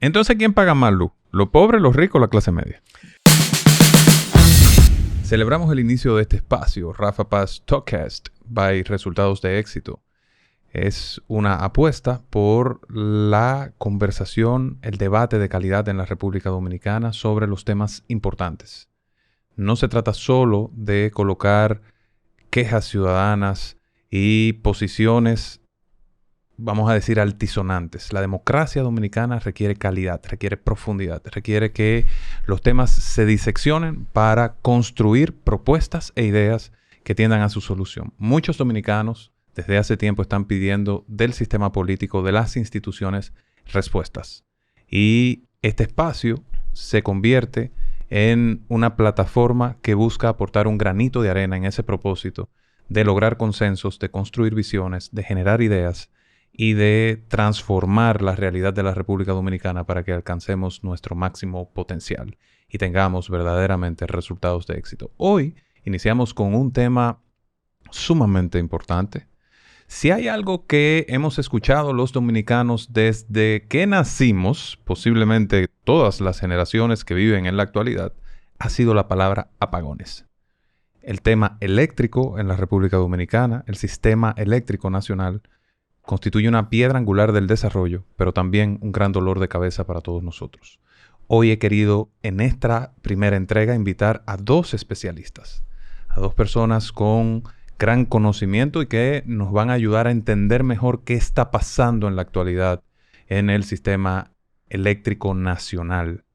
Entonces, ¿quién paga más luz? ¿Los pobres, los ricos o la clase media? Celebramos el inicio de este espacio, Rafa Paz Talkcast, by Resultados de Éxito. Es una apuesta por la conversación, el debate de calidad en la República Dominicana sobre los temas importantes. No se trata solo de colocar quejas ciudadanas y posiciones, vamos a decir, altisonantes. La democracia dominicana requiere calidad, requiere profundidad, requiere que los temas se diseccionen para construir propuestas e ideas que tiendan a su solución. Muchos dominicanos desde hace tiempo están pidiendo del sistema político, de las instituciones, respuestas. Y este espacio se convierte en una plataforma que busca aportar un granito de arena en ese propósito de lograr consensos, de construir visiones, de generar ideas y de transformar la realidad de la República Dominicana para que alcancemos nuestro máximo potencial y tengamos verdaderamente resultados de éxito. Hoy iniciamos con un tema sumamente importante. Si hay algo que hemos escuchado los dominicanos desde que nacimos, posiblemente todas las generaciones que viven en la actualidad, ha sido la palabra apagones. El tema eléctrico en la República Dominicana, el sistema eléctrico nacional, constituye una piedra angular del desarrollo, pero también un gran dolor de cabeza para todos nosotros. Hoy he querido, en esta primera entrega, invitar a dos especialistas, a dos personas con gran conocimiento y que nos van a ayudar a entender mejor qué está pasando en la actualidad en el sistema eléctrico nacional.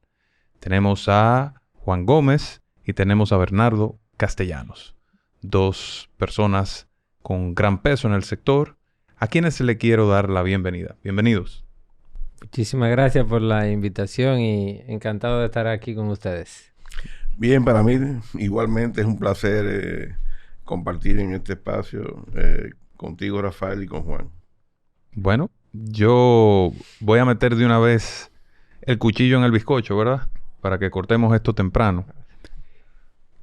Tenemos a Juan Gómez y tenemos a Bernardo Castellanos, dos personas con gran peso en el sector, a quienes le quiero dar la bienvenida. Bienvenidos. Muchísimas gracias por la invitación y encantado de estar aquí con ustedes. Bien, para mí igualmente es un placer compartir en este espacio contigo, Rafael, y con Juan. Bueno, yo voy a meter de una vez el cuchillo en el bizcocho, ¿verdad? Para que cortemos esto temprano.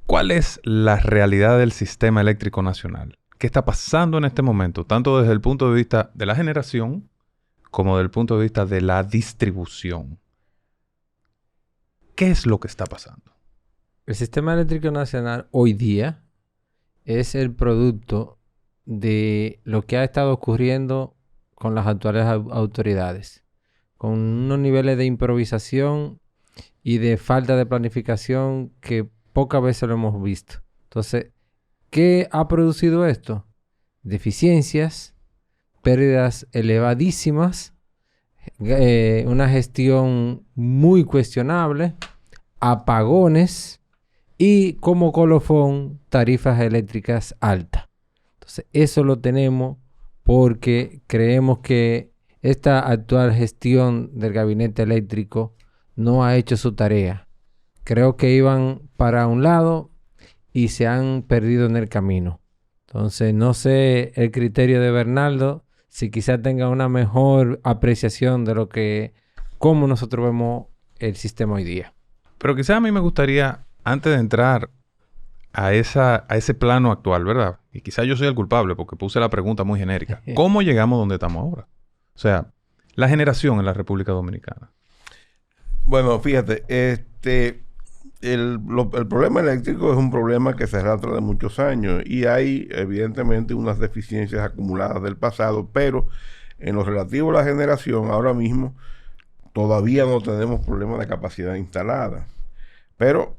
¿Cuál es la realidad del sistema eléctrico nacional? ¿Qué está pasando en este momento? Tanto desde el punto de vista de la generación como desde el punto de vista de la distribución. ¿Qué es lo que está pasando? El sistema eléctrico nacional hoy día es el producto de lo que ha estado ocurriendo con las actuales autoridades, con unos niveles de improvisación y de falta de planificación que pocas veces lo hemos visto. Entonces, ¿qué ha producido esto? Deficiencias, pérdidas elevadísimas, una gestión muy cuestionable, apagones y como colofón, tarifas eléctricas altas. Entonces, eso lo tenemos porque creemos que esta actual gestión del gabinete eléctrico no ha hecho su tarea. Creo que iban para un lado y se han perdido en el camino. Entonces, no sé el criterio de Bernardo, si quizás tenga una mejor apreciación de cómo nosotros vemos el sistema hoy día. Pero quizás a mí me gustaría, antes de entrar a ese plano actual, ¿verdad? Y quizás yo soy el culpable porque puse la pregunta muy genérica. ¿Cómo llegamos donde estamos ahora? O sea, la generación en la República Dominicana. Bueno, fíjate, el problema eléctrico es un problema que se arrastra de muchos años y hay evidentemente unas deficiencias acumuladas del pasado, pero en lo relativo a la generación, ahora mismo todavía no tenemos problemas de capacidad instalada. Pero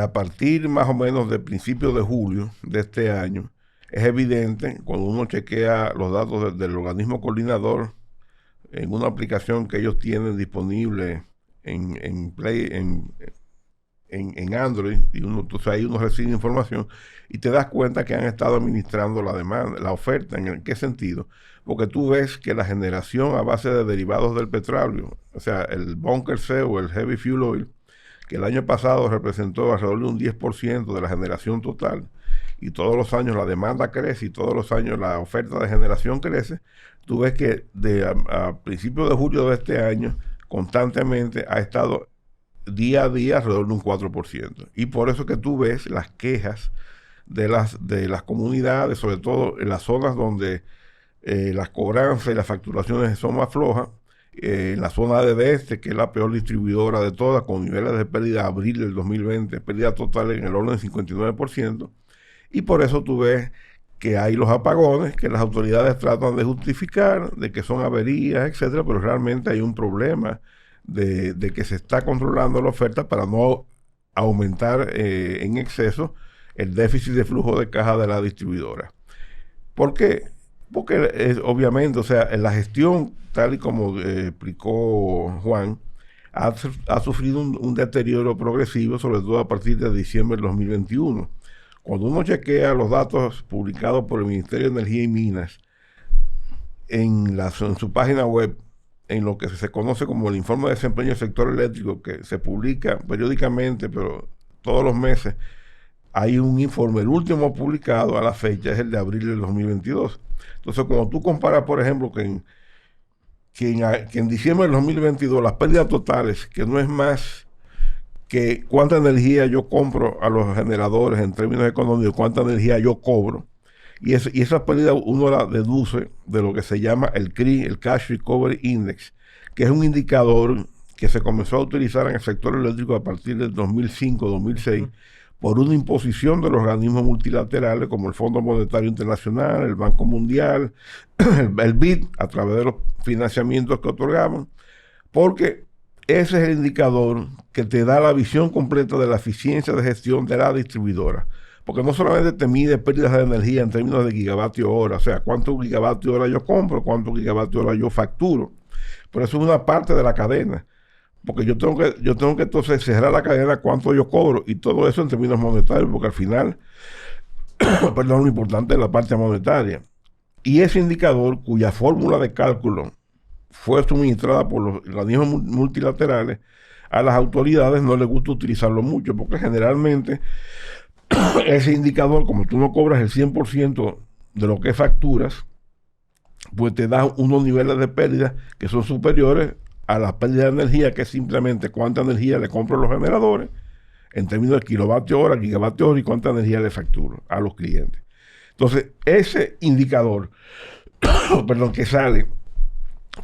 a partir más o menos del principio de julio de este año, es evidente cuando uno chequea los datos del organismo coordinador en una aplicación que ellos tienen disponible en Android, y entonces ahí uno recibe información y te das cuenta que han estado administrando la demanda, la oferta. ¿En qué sentido? Porque tú ves que la generación a base de derivados del petróleo, o sea, el bunker C o el heavy fuel oil, que el año pasado representó alrededor de un 10% de la generación total, y todos los años la demanda crece y todos los años la oferta de generación crece, tú ves que a principios de julio de este año constantemente ha estado día a día alrededor de un 4%. Y por eso que tú ves las quejas de las comunidades, sobre todo en las zonas donde las cobranzas y las facturaciones son más flojas, en la zona de este, que es la peor distribuidora de todas, con niveles de pérdida abril del 2020, pérdida total en el orden del 59%, y por eso tú ves que hay los apagones, que las autoridades tratan de justificar, de que son averías, etcétera, pero realmente hay un problema de que se está controlando la oferta para no aumentar en exceso el déficit de flujo de caja de la distribuidora. ¿Por qué? Porque obviamente, o sea, en la gestión, tal y como explicó Juan, ha sufrido un deterioro progresivo, sobre todo a partir de diciembre del 2021. Cuando uno chequea los datos publicados por el Ministerio de Energía y Minas en su página web, en lo que se conoce como el informe de desempeño del sector eléctrico, que se publica periódicamente, pero todos los meses, hay un informe, el último publicado a la fecha es el de abril del 2022. Entonces, cuando tú comparas, por ejemplo, que en diciembre del 2022 las pérdidas totales, que no es más que cuánta energía yo compro a los generadores en términos económicos, cuánta energía yo cobro, y esas pérdidas uno las deduce de lo que se llama el CRI, el Cash Recovery Index, que es un indicador que se comenzó a utilizar en el sector eléctrico a partir del 2005-2006, por una imposición de los organismos multilaterales como el Fondo Monetario Internacional, el Banco Mundial, el BID, a través de los financiamientos que otorgaban, porque ese es el indicador que te da la visión completa de la eficiencia de gestión de la distribuidora. Porque no solamente te mide pérdidas de energía en términos de gigavatio hora, o sea, cuántos gigavatios hora yo compro, cuántos gigavatios hora yo facturo. Pero eso es una parte de la cadena. Porque yo tengo que entonces cerrar la cadena cuánto yo cobro y todo eso en términos monetarios, porque al final, perdón, lo importante es la parte monetaria. Y ese indicador, cuya fórmula de cálculo fue suministrada por los organismos multilaterales, a las autoridades no les gusta utilizarlo mucho, porque generalmente ese indicador, como tú no cobras el 100% de lo que facturas, pues te da unos niveles de pérdida que son superiores a la pérdida de energía, que es simplemente cuánta energía le compro a los generadores, en términos de kilovatio hora, gigavatio hora, y cuánta energía le facturo a los clientes. Entonces, ese indicador, perdón, que sale,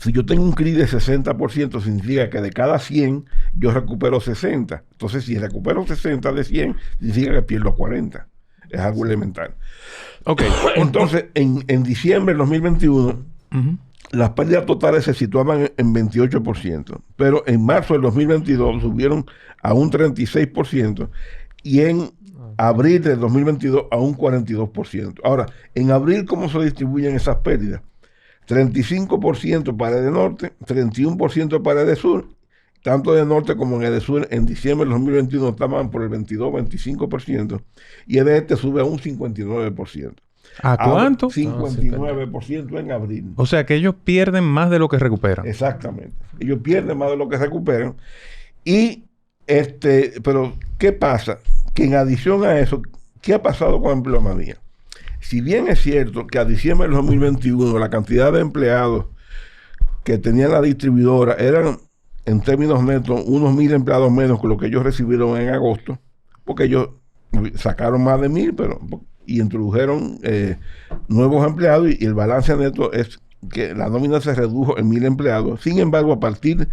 si yo tengo un CRI de 60%, significa que de cada 100 yo recupero 60. Entonces, si recupero 60 de 100, significa que pierdo 40. Es algo elemental. Ok. Entonces, en diciembre del 2021, las pérdidas totales se situaban en 28%, pero en marzo del 2022 subieron a un 36% y en abril del 2022 a un 42%. Ahora, en abril, ¿cómo se distribuyen esas pérdidas? 35% para el norte, 31% para el sur. Tanto de norte como en el sur, en diciembre del 2021 estaban por el 22-25%, y el de este sube a un 59%. ¿A cuánto? 59% en abril. O sea que ellos pierden más de lo que recuperan. Exactamente. Ellos pierden más de lo que recuperan. Y pero ¿qué pasa? Que en adición a eso, ¿qué ha pasado con empleomanía? Si bien es cierto que a diciembre del 2021 la cantidad de empleados que tenía la distribuidora eran, en términos netos, unos 1,000 empleados menos que lo que ellos recibieron en agosto, porque ellos sacaron más de 1,000, y introdujeron nuevos empleados, y el balance neto es que la nómina se redujo en 1,000 empleados. Sin embargo, a partir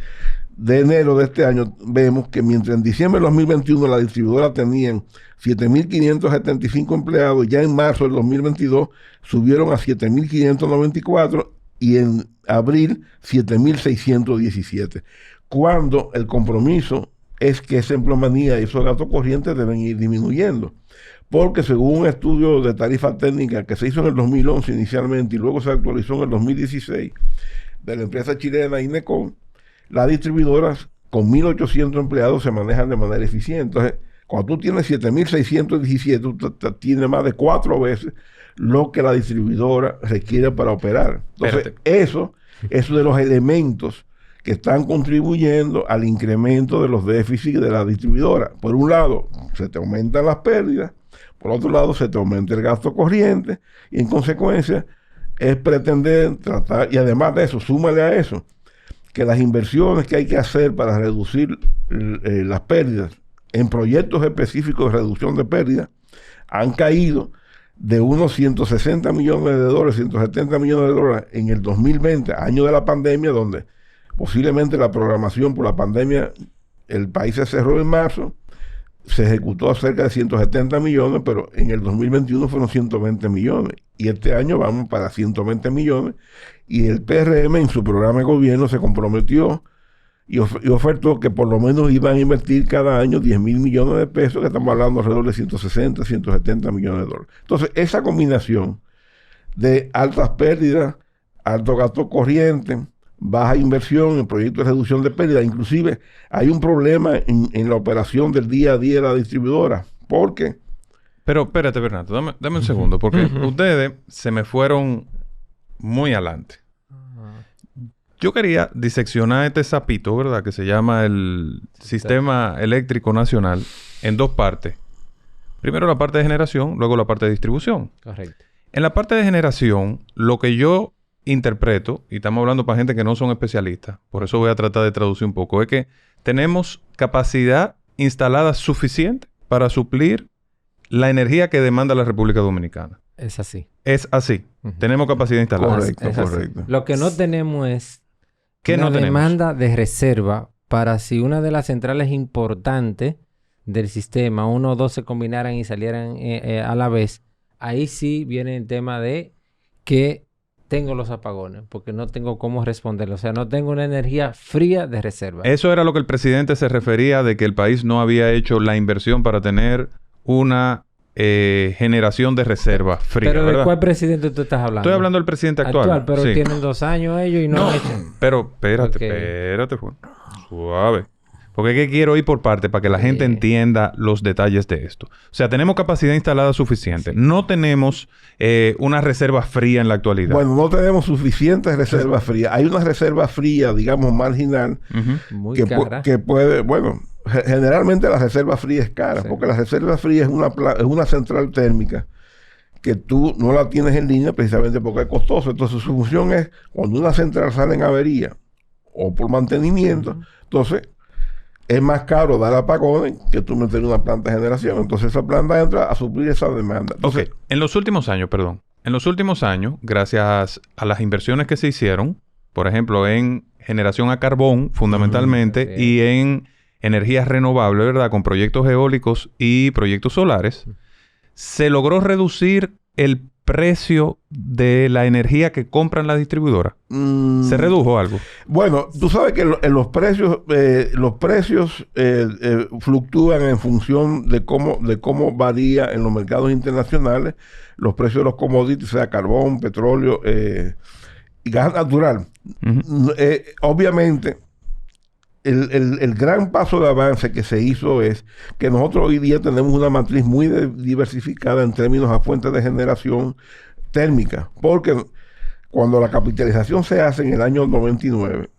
de enero de este año, vemos que mientras en diciembre de 2021 la distribuidora tenían 7,575 empleados, ya en marzo del 2022 subieron a 7,594 y en abril 7,617. Cuando el compromiso es que esa empleomanía y esos gastos corrientes deben ir disminuyendo. Porque según un estudio de tarifa técnica que se hizo en el 2011 inicialmente y luego se actualizó en el 2016 de la empresa chilena INECON, las distribuidoras con 1,800 empleados se manejan de manera eficiente. Entonces, cuando tú tienes 7,617, tú tienes más de 4 veces lo que la distribuidora requiere para operar. Entonces, eso es de los elementos que están contribuyendo al incremento de los déficits de la distribuidora. Por un lado, se te aumentan las pérdidas, por otro lado, se te aumenta el gasto corriente, y en consecuencia es pretender tratar, y además de eso, súmale a eso, que las inversiones que hay que hacer para reducir las pérdidas en proyectos específicos de reducción de pérdidas han caído de unos 160 millones de dólares, 170 millones de dólares en el 2020, año de la pandemia, donde Posiblemente la programación por la pandemia, el país se cerró en marzo, se ejecutó cerca de 170 millones, pero en el 2021 fueron 120 millones. Y este año vamos para 120 millones. Y el PRM en su programa de gobierno se comprometió y ofertó que por lo menos iban a invertir cada año 10 mil millones de pesos, que estamos hablando alrededor de 160, 170 millones de dólares. Entonces, esa combinación de altas pérdidas, alto gasto corriente, baja inversión en proyectos de reducción de pérdidas, inclusive hay un problema en la operación del día a día de la distribuidora, porque... Pero espérate, Bernardo, dame un segundo, porque ustedes se me fueron muy adelante. Yo quería diseccionar este sapito, ¿verdad? Que se llama el Sistema Eléctrico Nacional en dos partes. Primero la parte de generación, luego la parte de distribución. Correcto. En la parte de generación, lo que yo interpreto, y estamos hablando para gente que no son especialistas, por eso voy a tratar de traducir un poco, es que tenemos capacidad instalada suficiente para suplir la energía que demanda la República Dominicana. Es así. Es así. Tenemos capacidad instalada. Correcto, Es así. correcto. Lo que no tenemos es ¿Qué una no tenemos? demanda de reserva para si una de las centrales importantes del sistema, uno o dos se combinaran y salieran a la vez, ahí sí viene el tema de que tengo los apagones, porque no tengo cómo responder. O sea, no tengo una energía fría de reserva. Eso era lo que el presidente se refería de que el país no había hecho la inversión para tener una generación de reserva fría, Pero ¿de ¿verdad? cuál presidente tú estás hablando? Estoy hablando del presidente actual. pero sí. tienen 2 años ellos y no han hecho. Pero espérate, Ok. espérate, Juan. Suave. Porque es que quiero ir por parte para que la gente entienda los detalles de esto. O sea, tenemos capacidad instalada suficiente. Sí. No tenemos una reserva fría en la actualidad. Bueno, no tenemos suficientes reservas frías. Hay una reserva fría, digamos, marginal, Ujú. Muy que, cara. que puede, bueno, generalmente la reserva fría es cara, Sí. porque la reserva fría es una central térmica que tú no la tienes en línea precisamente porque es costoso. Entonces su función es, cuando una central sale en avería o por mantenimiento, entonces es más caro dar apagones que tú meter una planta de generación. Entonces esa planta entra a suplir esa demanda. Entonces, Ok. En los últimos años, gracias a las inversiones que se hicieron, por ejemplo, en generación a carbón, fundamentalmente, Sí. y en energías renovables, ¿verdad? Con proyectos eólicos y proyectos solares, se logró reducir el precio de la energía que compran las distribuidoras. ¿Se redujo algo? Bueno, tú sabes que los precios fluctúan en función de cómo varía en los mercados internacionales los precios de los commodities, sea carbón, petróleo y gas natural. Ujú. Obviamente, el gran paso de avance que se hizo es que nosotros hoy día tenemos una matriz muy diversificada en términos a fuentes de generación térmica, porque cuando la capitalización se hace en el año 99,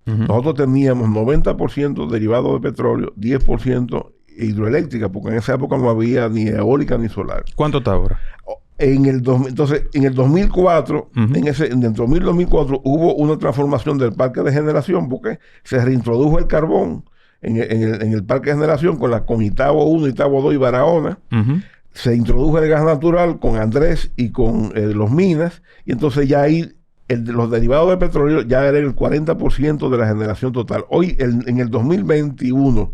Ujú. nosotros teníamos 90% derivado de petróleo, 10% hidroeléctrica, porque en esa época no había ni eólica ni solar. ¿Cuánto está ahora? Entonces, en el 2004, Ujú. en el 2004 hubo una transformación del parque de generación porque se reintrodujo el carbón en el parque de generación con Itabo 1, Itabo 2 y Barahona. Ujú. Se introdujo el gas natural con Andrés y con los Minas, y entonces ya ahí los derivados de petróleo ya eran el 40% de la generación total. Hoy, en el 2021,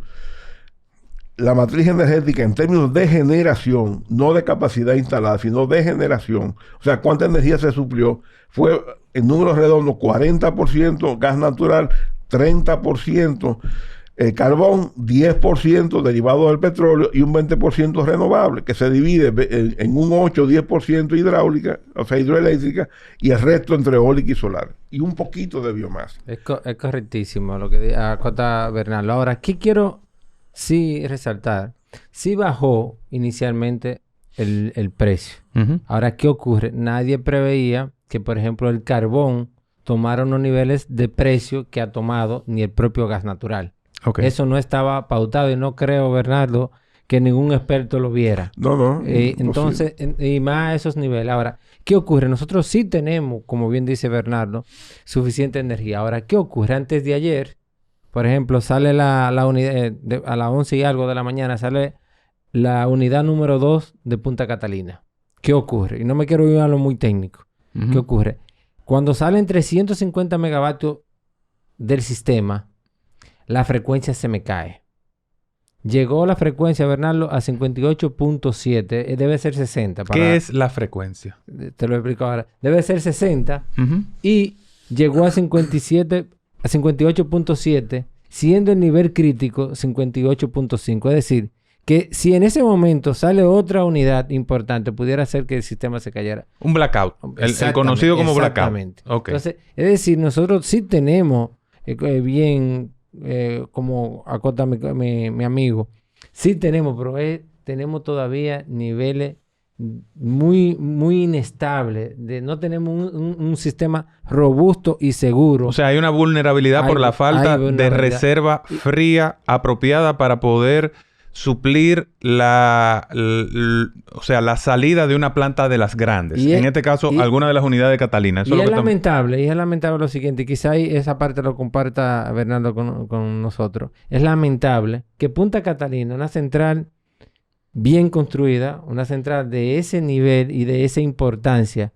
la matriz energética en términos de generación, no de capacidad instalada, sino de generación, o sea, cuánta energía se suplió, fue en números redondos 40% gas natural, 30% carbón, 10% derivado del petróleo y un 20% renovable, que se divide en un 8-10% hidráulica, o sea, hidroeléctrica, y el resto entre eólica y solar, y un poquito de biomasa. Es correctísimo lo que acota Bernardo. Ahora, ¿qué quiero sí resaltar? Sí bajó inicialmente el precio. Ujú. Ahora, ¿qué ocurre? Nadie preveía que, por ejemplo, el carbón tomara unos niveles de precio que ha tomado ni el propio gas natural. Ok. Eso no estaba pautado y no creo, Bernardo, que ningún experto lo viera. No. Entonces, y más a esos niveles. Ahora, ¿qué ocurre? Nosotros sí tenemos, como bien dice Bernardo, suficiente energía. Ahora, ¿qué ocurre? Antes de ayer, por ejemplo, sale la unidad, a las 11 y algo de la mañana, sale la unidad número 2 de Punta Catalina. ¿Qué ocurre? Y no me quiero ir a lo muy técnico. Ujú. ¿Qué ocurre? Cuando salen 350 megavatios del sistema, la frecuencia se me cae. Llegó la frecuencia, Bernardo, a 58.7. Debe ser 60. ¿Qué es la frecuencia? Te lo explico ahora. Debe ser 60. Ujú. Y llegó a 58.7, siendo el nivel crítico 58.5. Es decir, que si en ese momento sale otra unidad importante, pudiera hacer que el sistema se cayera. Un blackout. El conocido como blackout. Exactamente. Okay. Entonces, es decir, nosotros sí tenemos, como acota mi amigo, sí tenemos, pero tenemos todavía niveles muy, muy inestables. No tenemos un sistema robusto y seguro. O sea, hay una vulnerabilidad por la falta de reserva fría apropiada para poder suplir la salida de una planta de las grandes. En este caso, alguna de las unidades de Catalina. Eso y es lamentable lo siguiente, y quizá esa parte lo comparta Bernardo con nosotros. Es lamentable que Punta Catalina, una central bien construida, una central de ese nivel y de esa importancia,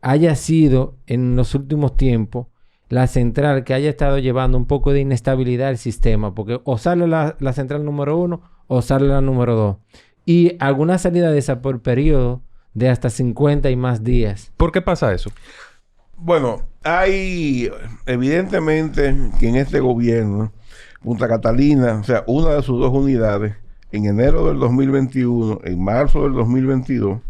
haya sido en los últimos tiempos la central que haya estado llevando un poco de inestabilidad al sistema, porque o sale la central número 1 o sale la número 2. Y alguna salida de esa por periodo de hasta 50 y más días. ¿Por qué pasa eso? Bueno, hay evidentemente que en este gobierno, Punta Catalina, o sea, una de sus 2 unidades, en enero del 2021, en marzo del 2022,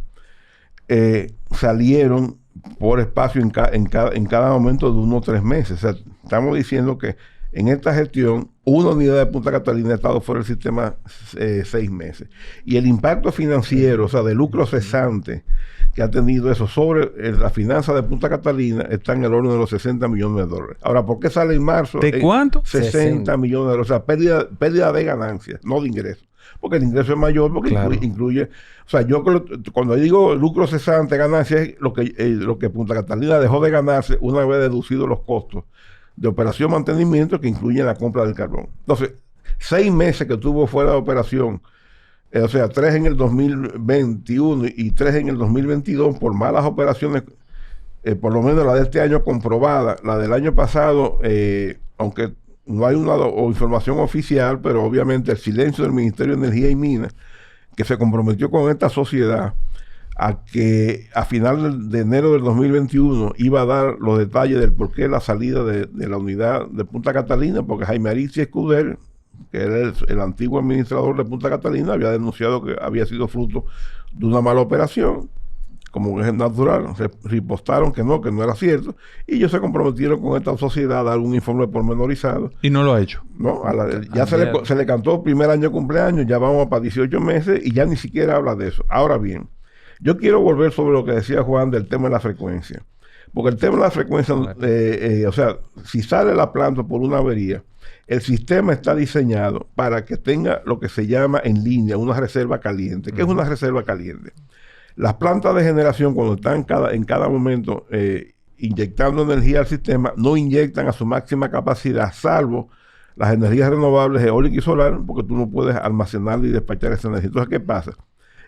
salieron por espacio en cada momento de 1 o 3 meses. O sea, estamos diciendo que en esta gestión, una unidad de Punta Catalina ha estado fuera del sistema 6 meses. Y el impacto financiero, o sea, de lucro cesante que ha tenido eso sobre la finanza de Punta Catalina está en el orden de los $60 millones. Ahora, ¿por qué sale en marzo? ¿De cuánto? 60 millones de dólares. O sea, pérdida de ganancias, no de ingresos. Porque el ingreso es mayor, porque claro, incluye... O sea, yo cuando digo lucro cesante, ganancias, es lo que Punta Catalina dejó de ganarse una vez deducidos los costos de operación mantenimiento que incluyen la compra del carbón. Entonces, 6 meses que tuvo fuera de operación, o sea, 3 en el 2021 y 3 en el 2022 por malas operaciones, por lo menos la de este año comprobada, la del año pasado, aunque no hay una información oficial, pero obviamente el silencio del Ministerio de Energía y Minas, que se comprometió con esta sociedad a que a final de enero del 2021 iba a dar los detalles del por qué la salida de la unidad de Punta Catalina, porque Jaime Aristi Escudero, que era el antiguo administrador de Punta Catalina, había denunciado que había sido fruto de una mala operación, como es natural. Ripostaron que no era cierto, y ellos se comprometieron con esta sociedad a dar un informe pormenorizado. Y no lo ha hecho. No, ya se le cantó primer año de cumpleaños, ya vamos para 18 meses y ya ni siquiera habla de eso. Ahora bien, yo quiero volver sobre lo que decía Juan del tema de la frecuencia. Porque el tema de la frecuencia, o sea, si sale la planta por una avería, el sistema está diseñado para que tenga lo que se llama en línea una reserva caliente. ¿Qué es una reserva caliente? Las plantas de generación, cuando están en cada momento inyectando energía al sistema, no inyectan a su máxima capacidad, salvo las energías renovables eólica y solar, porque tú no puedes almacenar y despachar esa energía. Entonces, ¿qué pasa?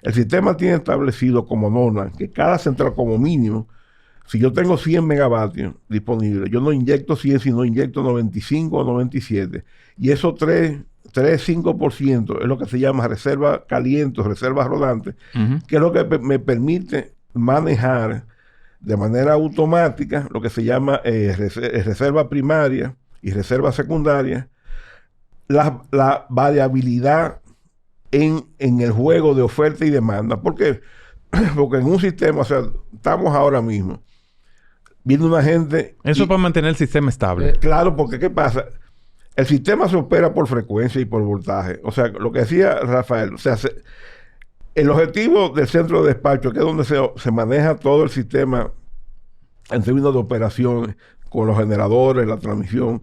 El sistema tiene establecido como norma que cada central, como mínimo, si yo tengo 100 megavatios disponibles, yo no inyecto 100, sino inyecto 95 o 97. Y eso 5% es lo que se llama reserva caliente, reserva rodante, que es lo que me permite manejar de manera automática lo que se llama reserva primaria y reserva secundaria, la variabilidad en el juego de oferta y demanda. ¿Por qué? Porque en un sistema, o sea, estamos ahora mismo viendo una gente... Eso para mantener el sistema estable. Claro, porque ¿qué pasa? El sistema se opera por frecuencia y por voltaje. O sea, lo que decía Rafael, o sea, el objetivo del centro de despacho, que es donde se maneja todo el sistema en términos de operaciones, con los generadores, la transmisión,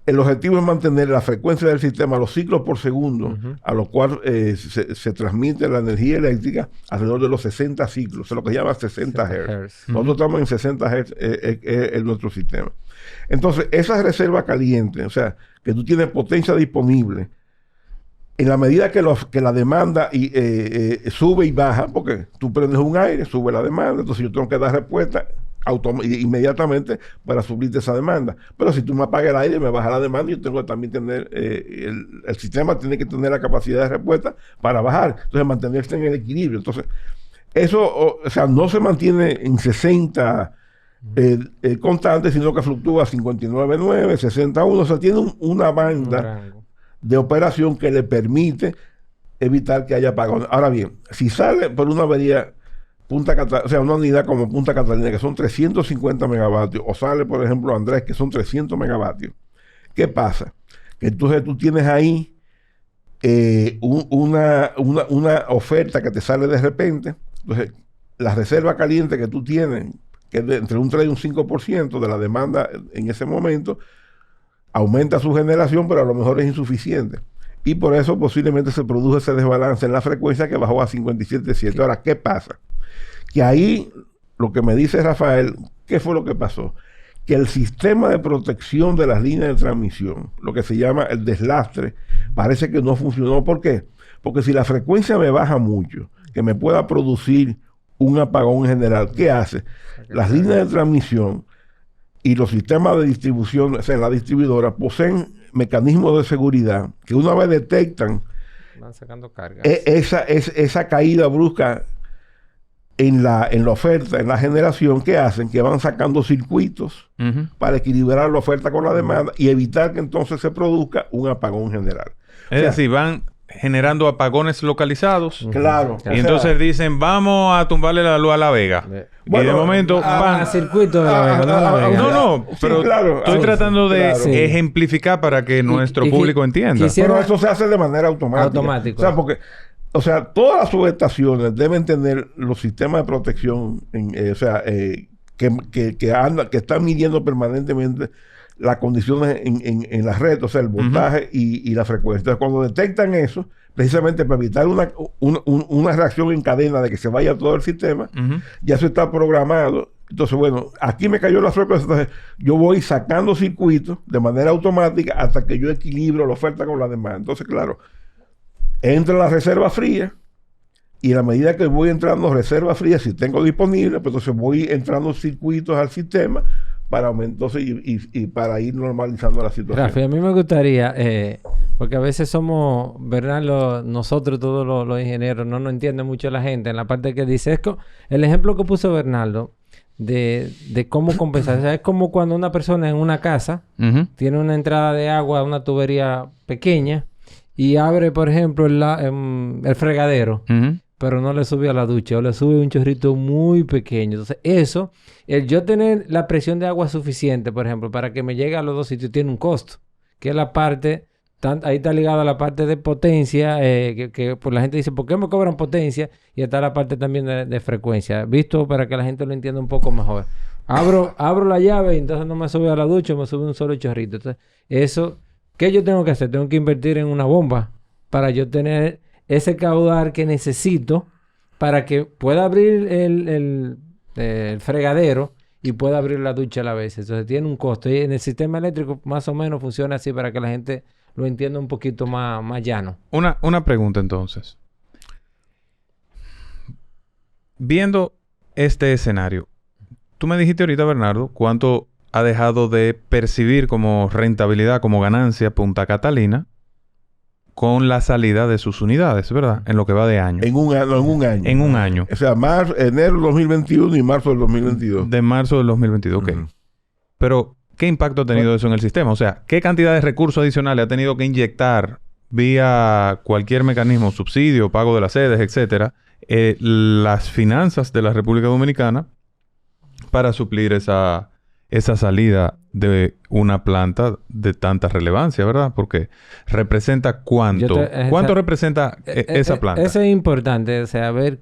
el objetivo es mantener la frecuencia del sistema, los ciclos por segundo, a los cuales se transmite la energía eléctrica alrededor de los 60 ciclos, eso es lo que se llama 60 Hz. Nosotros estamos en 60 Hz en nuestro sistema. Entonces, esa reserva caliente, o sea, que tú tienes potencia disponible, en la medida que la demanda sube y baja, porque tú prendes un aire, sube la demanda, entonces yo tengo que dar respuesta inmediatamente para suplirte esa demanda. Pero si tú me apagas el aire, me baja la demanda, yo tengo que también tener, el sistema tiene que tener la capacidad de respuesta para bajar, entonces mantenerse en el equilibrio. Entonces, eso, o sea, no se mantiene en 60 constante, sino que fluctúa 59.9, 61, o sea, tiene una banda de operación que le permite evitar que haya apagón. Ahora bien, si sale por una avería Punta Catalina, o sea, una unidad como Punta Catalina, que son 350 megavatios, o sale, por ejemplo, Andrés, que son 300 megavatios, ¿qué pasa? Que entonces tú tienes ahí una oferta que te sale de repente. Entonces, la reserva caliente que tú tienes, que es entre un 3 y un 5% de la demanda en ese momento, aumenta su generación, pero a lo mejor es insuficiente. Y por eso posiblemente se produjo ese desbalance en la frecuencia que bajó a 57.7. Ahora, ¿qué pasa? Que ahí, lo que me dice Rafael, ¿qué fue lo que pasó? Que el sistema de protección de las líneas de transmisión, lo que se llama el deslastre, parece que no funcionó. ¿Por qué? Porque si la frecuencia me baja mucho, que me pueda producir un apagón general, ¿qué hace? Las líneas de transmisión y los sistemas de distribución, o sea, la distribuidora, poseen mecanismos de seguridad que una vez detectan van sacando carga. Esa caída brusca en la oferta, en la generación, ¿qué hacen? Que van sacando circuitos para equilibrar la oferta con la demanda y evitar que entonces se produzca un apagón general. Es decir, van generando apagones localizados. Claro. Y entonces dicen, vamos a tumbarle la luz a La Vega. Bueno, y de momento van a circuito de La Vega, no a La Vega. No, pero sí, claro, estoy tratando de ejemplificar para que nuestro público entienda. Pero eso se hace de manera automática. O sea, porque todas las subestaciones deben tener los sistemas de protección, que están midiendo permanentemente las condiciones en la red, o sea, el voltaje y la frecuencia. Entonces, cuando detectan eso, precisamente para evitar una reacción en cadena de que se vaya todo el sistema, ya eso está programado. Entonces, bueno, aquí me cayó la frecuencia, entonces yo voy sacando circuitos de manera automática hasta que yo equilibro la oferta con la demanda. Entonces, claro, entra la reserva fría y a la medida que voy entrando reserva fría, si tengo disponible, pues entonces voy entrando circuitos al sistema para aumentar y para ir normalizando la situación. Rafi, a mí me gustaría, porque a veces somos, ¿verdad? Nosotros todos los ingenieros no nos entiende mucho la gente en la parte que dice, el ejemplo que puso Bernardo de cómo compensar. O sea, es como cuando una persona en una casa tiene una entrada de agua, una tubería pequeña y abre, por ejemplo, el fregadero, pero no le sube a la ducha o le sube un chorrito muy pequeño. Entonces, el yo tener la presión de agua suficiente, por ejemplo, para que me llegue a los dos sitios, tiene un costo, que es la parte, ahí está ligada a la parte de potencia, que pues la gente dice, ¿por qué me cobran potencia? Y está la parte también de frecuencia, visto para que la gente lo entienda un poco mejor. Abro la llave y entonces no me sube a la ducha, me sube un solo chorrito. Entonces, eso, ¿qué yo tengo que hacer? Tengo que invertir en una bomba para yo tener ese caudal que necesito para que pueda abrir el fregadero y pueda abrir la ducha a la vez. Entonces tiene un costo. Y en el sistema eléctrico más o menos funciona así para que la gente lo entienda un poquito más llano. Una pregunta entonces. Viendo este escenario, tú me dijiste ahorita, Bernardo, cuánto ha dejado de percibir como rentabilidad, como ganancia Punta Catalina con la salida de sus unidades, ¿verdad? En lo que va de año. En un año. En un año. O sea, enero del 2021 y marzo del 2022. De marzo del 2022, ok. Pero, ¿qué impacto ha tenido eso en el sistema? O sea, ¿qué cantidad de recursos adicionales ha tenido que inyectar vía cualquier mecanismo, subsidio, pago de las sedes, etcétera, las finanzas de la República Dominicana para suplir esa salida de una planta de tanta relevancia, ¿verdad? Porque representa ¿cuánto? ¿Cuánto representa esa planta? Eso es importante, o sea, ver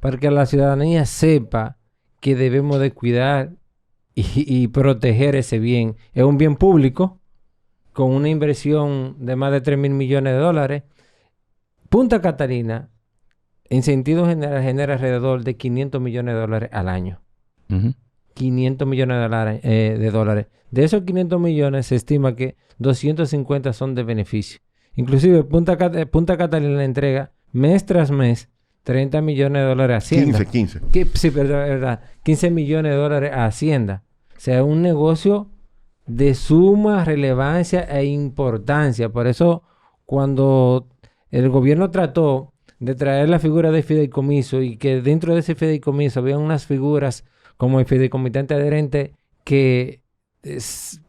para que la ciudadanía sepa que debemos de cuidar y proteger ese bien. Es un bien público con una inversión de más de 3,000 millones de dólares. Punta Catalina, en sentido general, genera alrededor de 500 millones de dólares al año. 500 millones de dólares. De esos 500 millones se estima que 250 son de beneficio. Inclusive Punta Catalina le entrega mes tras mes 30 millones de dólares a Hacienda. 15. Sí, perdón, es verdad. 15 millones de dólares a Hacienda. O sea, un negocio de suma relevancia e importancia. Por eso, cuando el gobierno trató de traer la figura de fideicomiso y que dentro de ese fideicomiso había unas figuras como el fideicomitente adherente que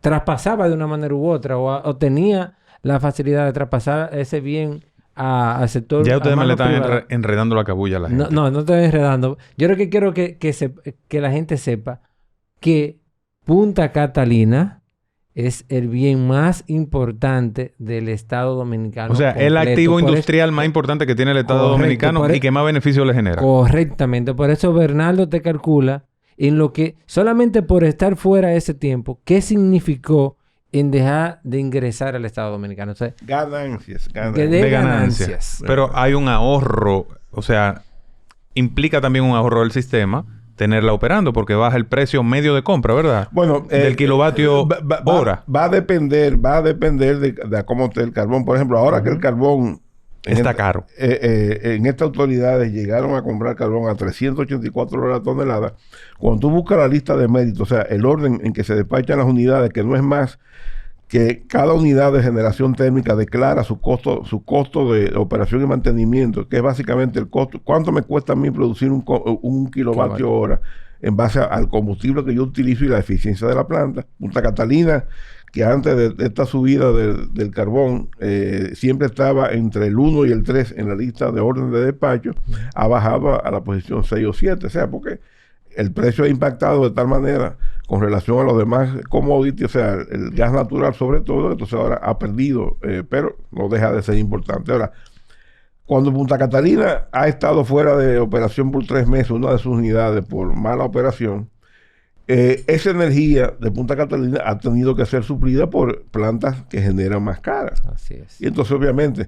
traspasaba de una manera u otra o tenía la facilidad de traspasar ese bien al sector. Ya ustedes me le están enredando la cabulla a la gente. No estoy enredando. Yo lo que quiero que la gente sepa que Punta Catalina es el bien más importante del Estado Dominicano. O sea, completo. el activo industrial más importante que tiene el Estado Dominicano y que más beneficio le genera. Correctamente. Por eso Bernardo te calcula en lo que solamente por estar fuera ese tiempo, ¿qué significó en dejar de ingresar al Estado Dominicano? O sea, Ganancias. De ganancias. Pero hay un ahorro, o sea, implica también un ahorro del sistema tenerla operando porque baja el precio medio de compra, ¿verdad? Bueno, del kilovatio hora. Va a depender de cómo esté el carbón. Por ejemplo, ahora que el carbón está caro. En estas autoridades llegaron a comprar carbón a $384 la tonelada. Cuando tú buscas la lista de méritos, o sea, el orden en que se despachan las unidades, que no es más que cada unidad de generación térmica declara su costo de operación y mantenimiento, que es básicamente el costo, cuánto me cuesta a mí producir un kilovatio hora en base al combustible que yo utilizo y la eficiencia de la planta. Punta Catalina, que antes de esta subida del carbón siempre estaba entre el 1 y el 3 en la lista de orden de despacho, ha bajado a la posición 6 o 7, o sea, porque el precio ha impactado de tal manera con relación a los demás commodities, o sea, el gas natural sobre todo, entonces ahora ha perdido, pero no deja de ser importante. Ahora, cuando Punta Catalina ha estado fuera de operación por 3 meses, una de sus unidades por mala operación, esa energía de Punta Catalina ha tenido que ser suplida por plantas que generan más caras. Así es. Y entonces, obviamente,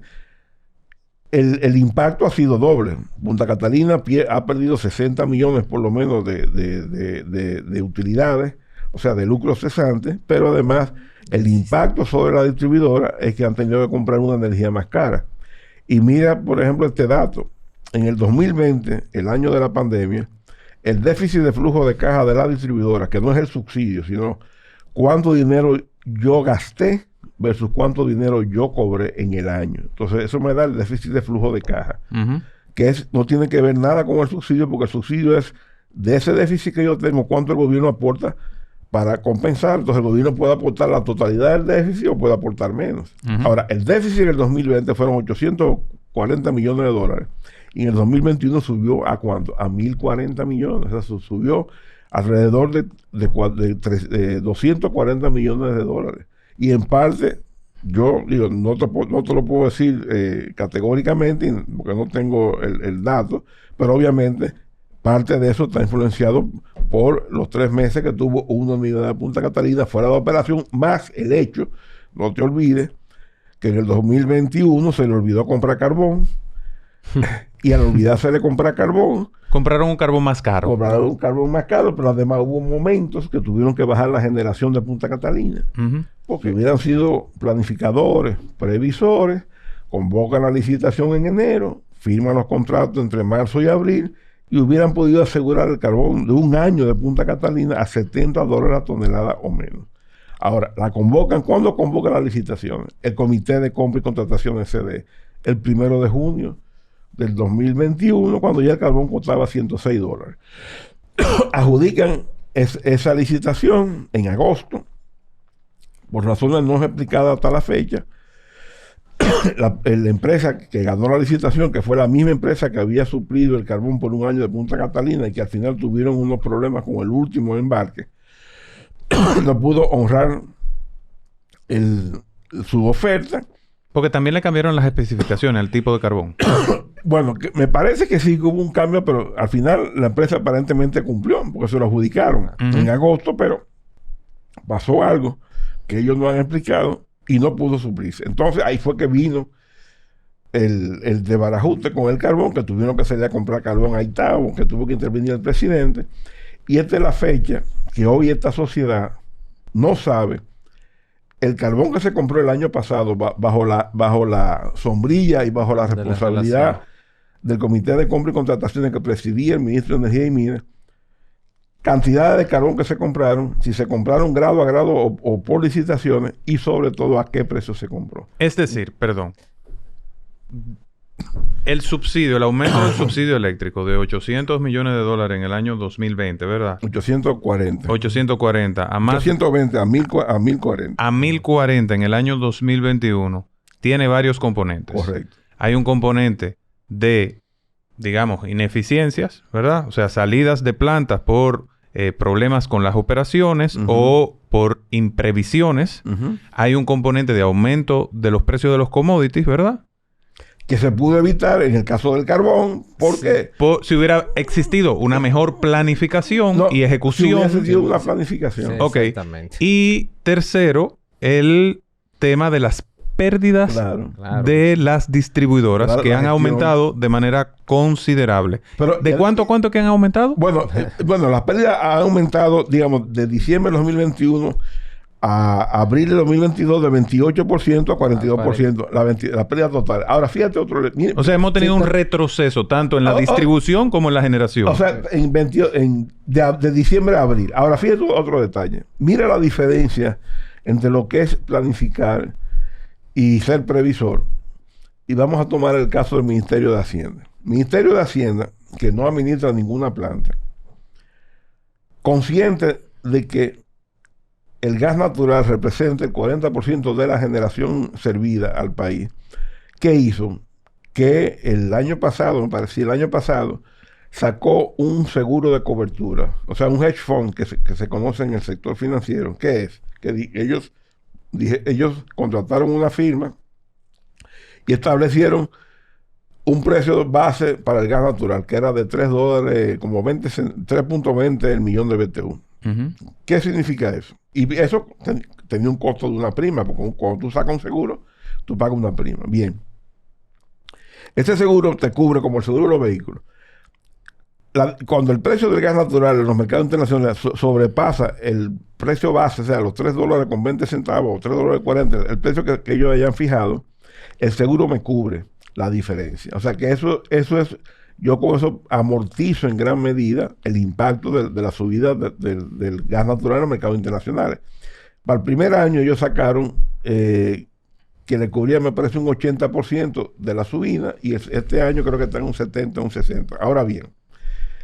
el impacto ha sido doble. Punta Catalina ha perdido 60 millones por lo menos de utilidades, o sea, de lucros cesantes, pero además el impacto sobre la distribuidora es que han tenido que comprar una energía más cara. Y mira, por ejemplo, este dato. En el 2020, el año de la pandemia, el déficit de flujo de caja de la distribuidora, que no es el subsidio, sino cuánto dinero yo gasté versus cuánto dinero yo cobré en el año. Entonces, eso me da el déficit de flujo de caja, que no tiene que ver nada con el subsidio, porque el subsidio es de ese déficit que yo tengo, cuánto el gobierno aporta para compensar. Entonces, el gobierno puede aportar la totalidad del déficit o puede aportar menos. Ahora, el déficit en el 2020 fueron 840 millones de dólares. Y en el 2021 subió ¿a cuánto? A 1.040 millones. O sea, subió alrededor de 240 millones de dólares. Y en parte, yo digo, no te lo puedo decir categóricamente, porque no tengo el dato, pero obviamente parte de eso está influenciado por los 3 meses que tuvo una unidad de Punta Catalina fuera de operación, más el hecho, no te olvides, que en el 2021 se le olvidó comprar carbón, y al olvidarse de comprar carbón, compraron un carbón más caro. Compraron un carbón más caro, pero además hubo momentos que tuvieron que bajar la generación de Punta Catalina. Porque hubieran sido planificadores, previsores, convocan la licitación en enero, firman los contratos entre marzo y abril y hubieran podido asegurar el carbón de un año de Punta Catalina a $70 la tonelada o menos. Ahora, la convocan. ¿Cuándo convocan la licitación? El Comité de Compra y Contratación SD, el 1 de junio del 2021, cuando ya el carbón costaba $106. Adjudican esa licitación en agosto, por razones no explicadas hasta la fecha. La empresa que ganó la licitación, que fue la misma empresa que había suplido el carbón por un año de Punta Catalina y que al final tuvieron unos problemas con el último embarque, no pudo honrar su oferta. Porque también le cambiaron las especificaciones al tipo de carbón. Bueno, me parece que sí hubo un cambio, pero al final la empresa aparentemente cumplió, porque se lo adjudicaron en agosto, pero pasó algo que ellos no han explicado y no pudo suplirse. Entonces ahí fue que vino el desbarajuste con el carbón, que tuvieron que salir a comprar carbón a Itabo, que tuvo que intervenir el presidente. Y esta es la fecha que hoy esta sociedad no sabe. El carbón que se compró el año pasado bajo la sombrilla y bajo la responsabilidad del Comité de Compra y Contrataciones que presidía el ministro de Energía y Minas, cantidades de carbón que se compraron, si se compraron grado a grado o por licitaciones y sobre todo a qué precio se compró. Es decir, perdón, el subsidio, el aumento del subsidio eléctrico de $800 millones en el año 2020, ¿verdad? 840. 840 a más 820 a 1040. a 1040 en el año 2021 tiene varios componentes. Correcto. Hay un componente de, digamos, ineficiencias, ¿verdad? O sea, salidas de plantas por problemas con las operaciones o por imprevisiones. Hay un componente de aumento de los precios de los commodities, ¿verdad? Que se pudo evitar en el caso del carbón, porque si hubiera existido una mejor planificación y ejecución. Si hubiese sido una planificación. Sí, Ok. exactamente. Y tercero, el tema de las pérdidas Claro. de las distribuidoras Claro, que la han gestión. aumentado de manera considerable. Pero ¿De cuánto a cuánto que han aumentado? Bueno, las pérdidas han aumentado, digamos, de diciembre de 2021 a abril de 2022 de 28% a 42%, la pérdida total. Ahora, fíjate otro... Mire, O sea, hemos tenido un retroceso tanto en la distribución como en la generación. O sea, de diciembre a abril. Ahora, fíjate otro detalle. Mira la diferencia entre lo que es planificar y ser previsor. Y vamos a tomar el caso del Ministerio de Hacienda. Ministerio de Hacienda, que no administra ninguna planta, consciente de que el gas natural representa el 40% de la generación servida al país. ¿Qué hizo? Que el año pasado, me parecía el año pasado, sacó un seguro de cobertura, o sea, un hedge fund que se conoce en el sector financiero. ¿Qué es? Que ellos contrataron una firma y establecieron un precio base para el gas natural, que era de $3, como 3.20 el millón de BTU. ¿Qué significa eso? Y eso tenía un costo de una prima, porque cuando tú sacas un seguro, tú pagas una prima. Bien. Este seguro te cubre como el seguro de los vehículos. Cuando el precio del gas natural en los mercados internacionales sobrepasa el precio base, o sea, los $3.20 o $3.40, el precio que ellos hayan fijado, el seguro me cubre la diferencia. O sea que eso es, yo con eso amortizo en gran medida el impacto de la subida del gas natural en los mercados internacionales. Para el primer año ellos sacaron que le cubría, me parece, un 80% de la subida, y este año creo que está en un 70, un 60. Ahora bien,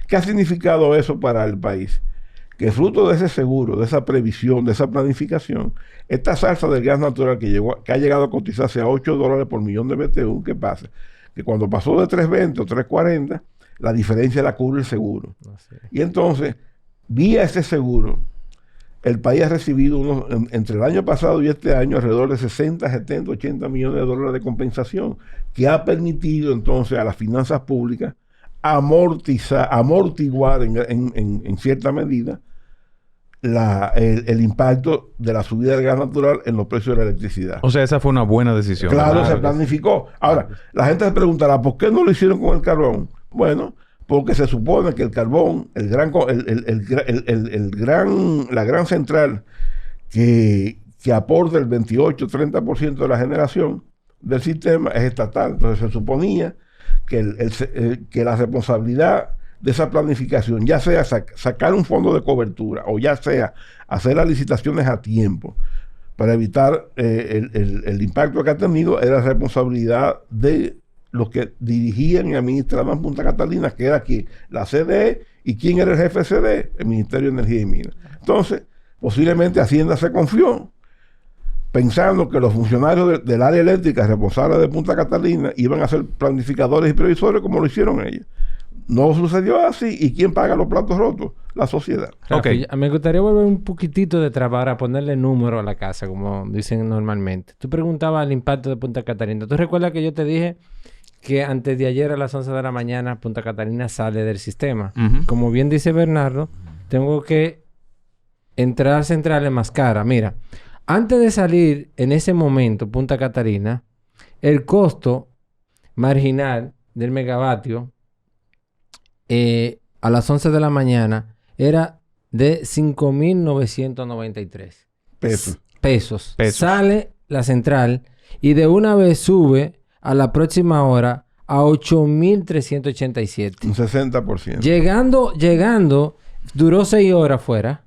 ¿qué ha significado eso para el país? Que fruto de ese seguro, de esa previsión, de esa planificación, esta salsa del gas natural que ha llegado a cotizarse a $8 por millón de BTU, ¿qué pasa? Que cuando pasó de 3.20 o 3.40, la diferencia la cubre el seguro. Y entonces, vía ese seguro, el país ha recibido entre el año pasado y este año alrededor de 60, 70, 80 millones de dólares de compensación, que ha permitido entonces a las finanzas públicas amortiguar en cierta medida el impacto de la subida del gas natural en los precios de la electricidad. O sea, esa fue una buena decisión. Claro, se planificó. Ahora, la gente se preguntará, ¿por qué no lo hicieron con el carbón? Bueno, porque se supone que el carbón, la gran central que aporta el 28-30% de la generación del sistema es estatal. Entonces se suponía que la responsabilidad de esa planificación, ya sea sacar un fondo de cobertura o ya sea hacer las licitaciones a tiempo para evitar el impacto que ha tenido, era responsabilidad de los que dirigían y administraban Punta Catalina, que era aquí la CDE, y quién era el jefe de CDE, el Ministerio de Energía y Minas. Entonces, posiblemente Hacienda se confió, pensando que los funcionarios del área eléctrica responsables de Punta Catalina iban a ser planificadores y previsores como lo hicieron ellos. No sucedió así. ¿Y quién paga los platos rotos? La sociedad. Okay. Me gustaría volver un poquitito detrás para ponerle número a la casa, como dicen normalmente. Tú preguntabas el impacto de Punta Catalina. ¿Tú recuerdas que yo te dije que antes de ayer a las 11 de la mañana Punta Catalina sale del sistema? Como bien dice Bernardo, tengo que entrar a centrales más cara. Mira, antes de salir en ese momento Punta Catalina, el costo marginal del megavatio a las 11 de la mañana era de 5.993 pesos. Sale la central y de una vez sube a la próxima hora a 8.387. Un 60%. Llegando, duró 6 horas fuera,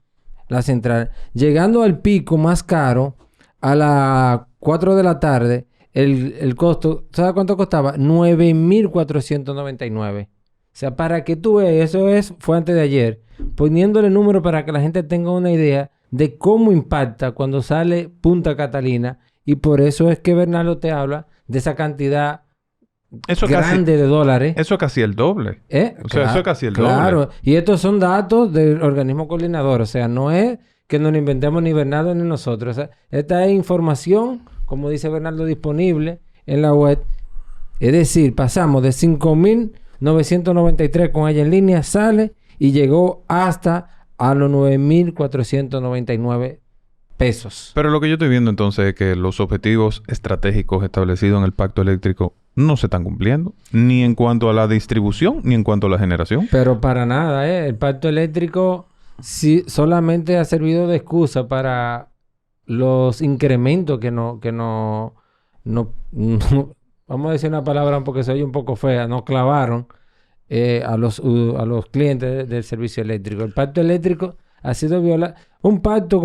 la central. Llegando al pico más caro, a las 4 de la tarde, el costo, ¿sabes cuánto costaba? 9.499. O sea, para que tú veas, fue antes de ayer, poniéndole número para que la gente tenga una idea de cómo impacta cuando sale Punta Catalina. Y por eso es que Bernardo te habla de esa cantidad grande de dólares. Eso es casi el doble. O sea, eso es casi el doble. Claro. Y estos son datos del organismo coordinador. O sea, no es que nos lo inventemos ni Bernardo ni nosotros. O sea, esta es información, como dice Bernardo, disponible en la web. Es decir, pasamos de 5.993 con ella en línea, sale y llegó hasta a los 9.499 pesos. Pero lo que yo estoy viendo entonces es que los objetivos estratégicos establecidos en el pacto eléctrico no se están cumpliendo, ni en cuanto a la distribución, ni en cuanto a la generación. Pero para nada, el pacto eléctrico solamente ha servido de excusa para los incrementos que no vamos a decir una palabra porque se oye un poco fea, no clavaron a los clientes del servicio eléctrico. El pacto eléctrico ha sido violado. Un pacto,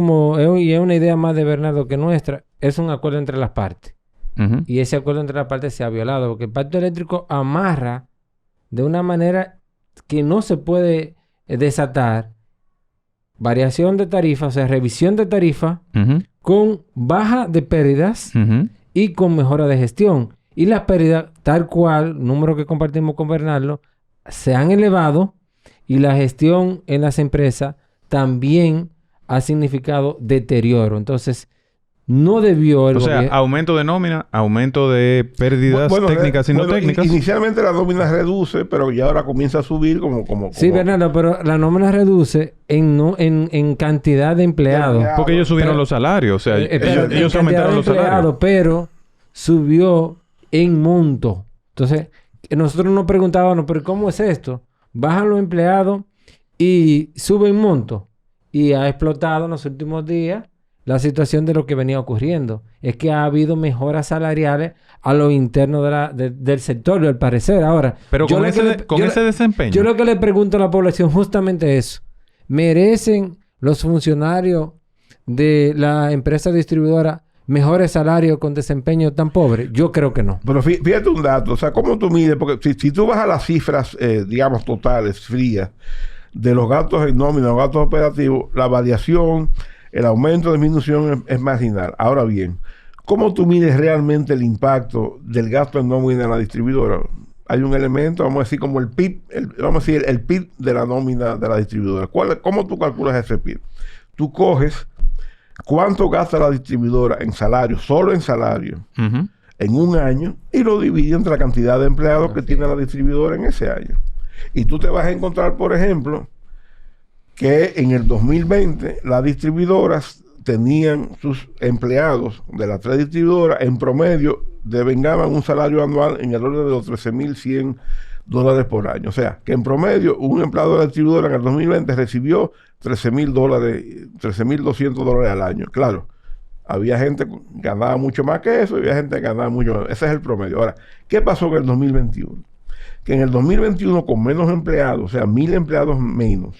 y es una idea más de Bernardo que nuestra, es un acuerdo entre las partes. Uh-huh. Y ese acuerdo entre las partes se ha violado porque el pacto eléctrico amarra de una manera que no se puede desatar variación de tarifa, o sea, revisión de tarifa, uh-huh, con baja de pérdidas, uh-huh, y con mejora de gestión. Y las pérdidas, tal cual, número que compartimos con Bernardo, se han elevado y la gestión en las empresas también ha significado deterioro. Entonces, no debió O sea, aumento de nómina, aumento de pérdidas técnicas y no técnicas. Inicialmente la nómina reduce, pero ya ahora comienza a subir como... Sí, Bernardo, pero la nómina reduce en cantidad de empleados. Porque ellos subieron los salarios. O sea, ellos aumentaron los salarios. Pero subió en monto. Entonces, nosotros nos preguntábamos, ¿pero cómo es esto? Bajan los empleados y suben monto. Y ha explotado en los últimos días la situación de lo que venía ocurriendo. Es que ha habido mejoras salariales a lo interno del sector, al parecer. Ahora, pero con ese desempeño. Yo lo que le pregunto a la población justamente eso. ¿Merecen los funcionarios de la empresa distribuidora mejores salarios con desempeño tan pobre? Yo creo que no. Pero fíjate un dato. O sea, ¿cómo tú mides? Porque si tú vas a las cifras, digamos, totales, frías, de los gastos en nómina, los gastos operativos, la variación, el aumento, disminución es marginal. Ahora bien, ¿cómo tú mides realmente el impacto del gasto en nómina en la distribuidora? Hay un elemento, vamos a decir, como el PIB, el PIB de la nómina de la distribuidora. ¿Cómo tú calculas ese PIB? Tú coges cuánto gasta la distribuidora en salario, solo en salario, uh-huh, en un año, y lo divides entre la cantidad de empleados que tiene la distribuidora en ese año. Y tú te vas a encontrar, por ejemplo, que en el 2020 las distribuidoras tenían sus empleados de las 3 distribuidoras en promedio devengaban un salario anual en el orden de los $13,100 por año. O sea, que en promedio un empleado de la distribuidora en el 2020 recibió $13,200 al año. Claro, había gente que ganaba mucho más que eso y había gente que ganaba mucho más. Ese es el promedio. Ahora, ¿qué pasó en el 2021? Que en el 2021 con menos empleados, o sea, 1,000 empleados menos,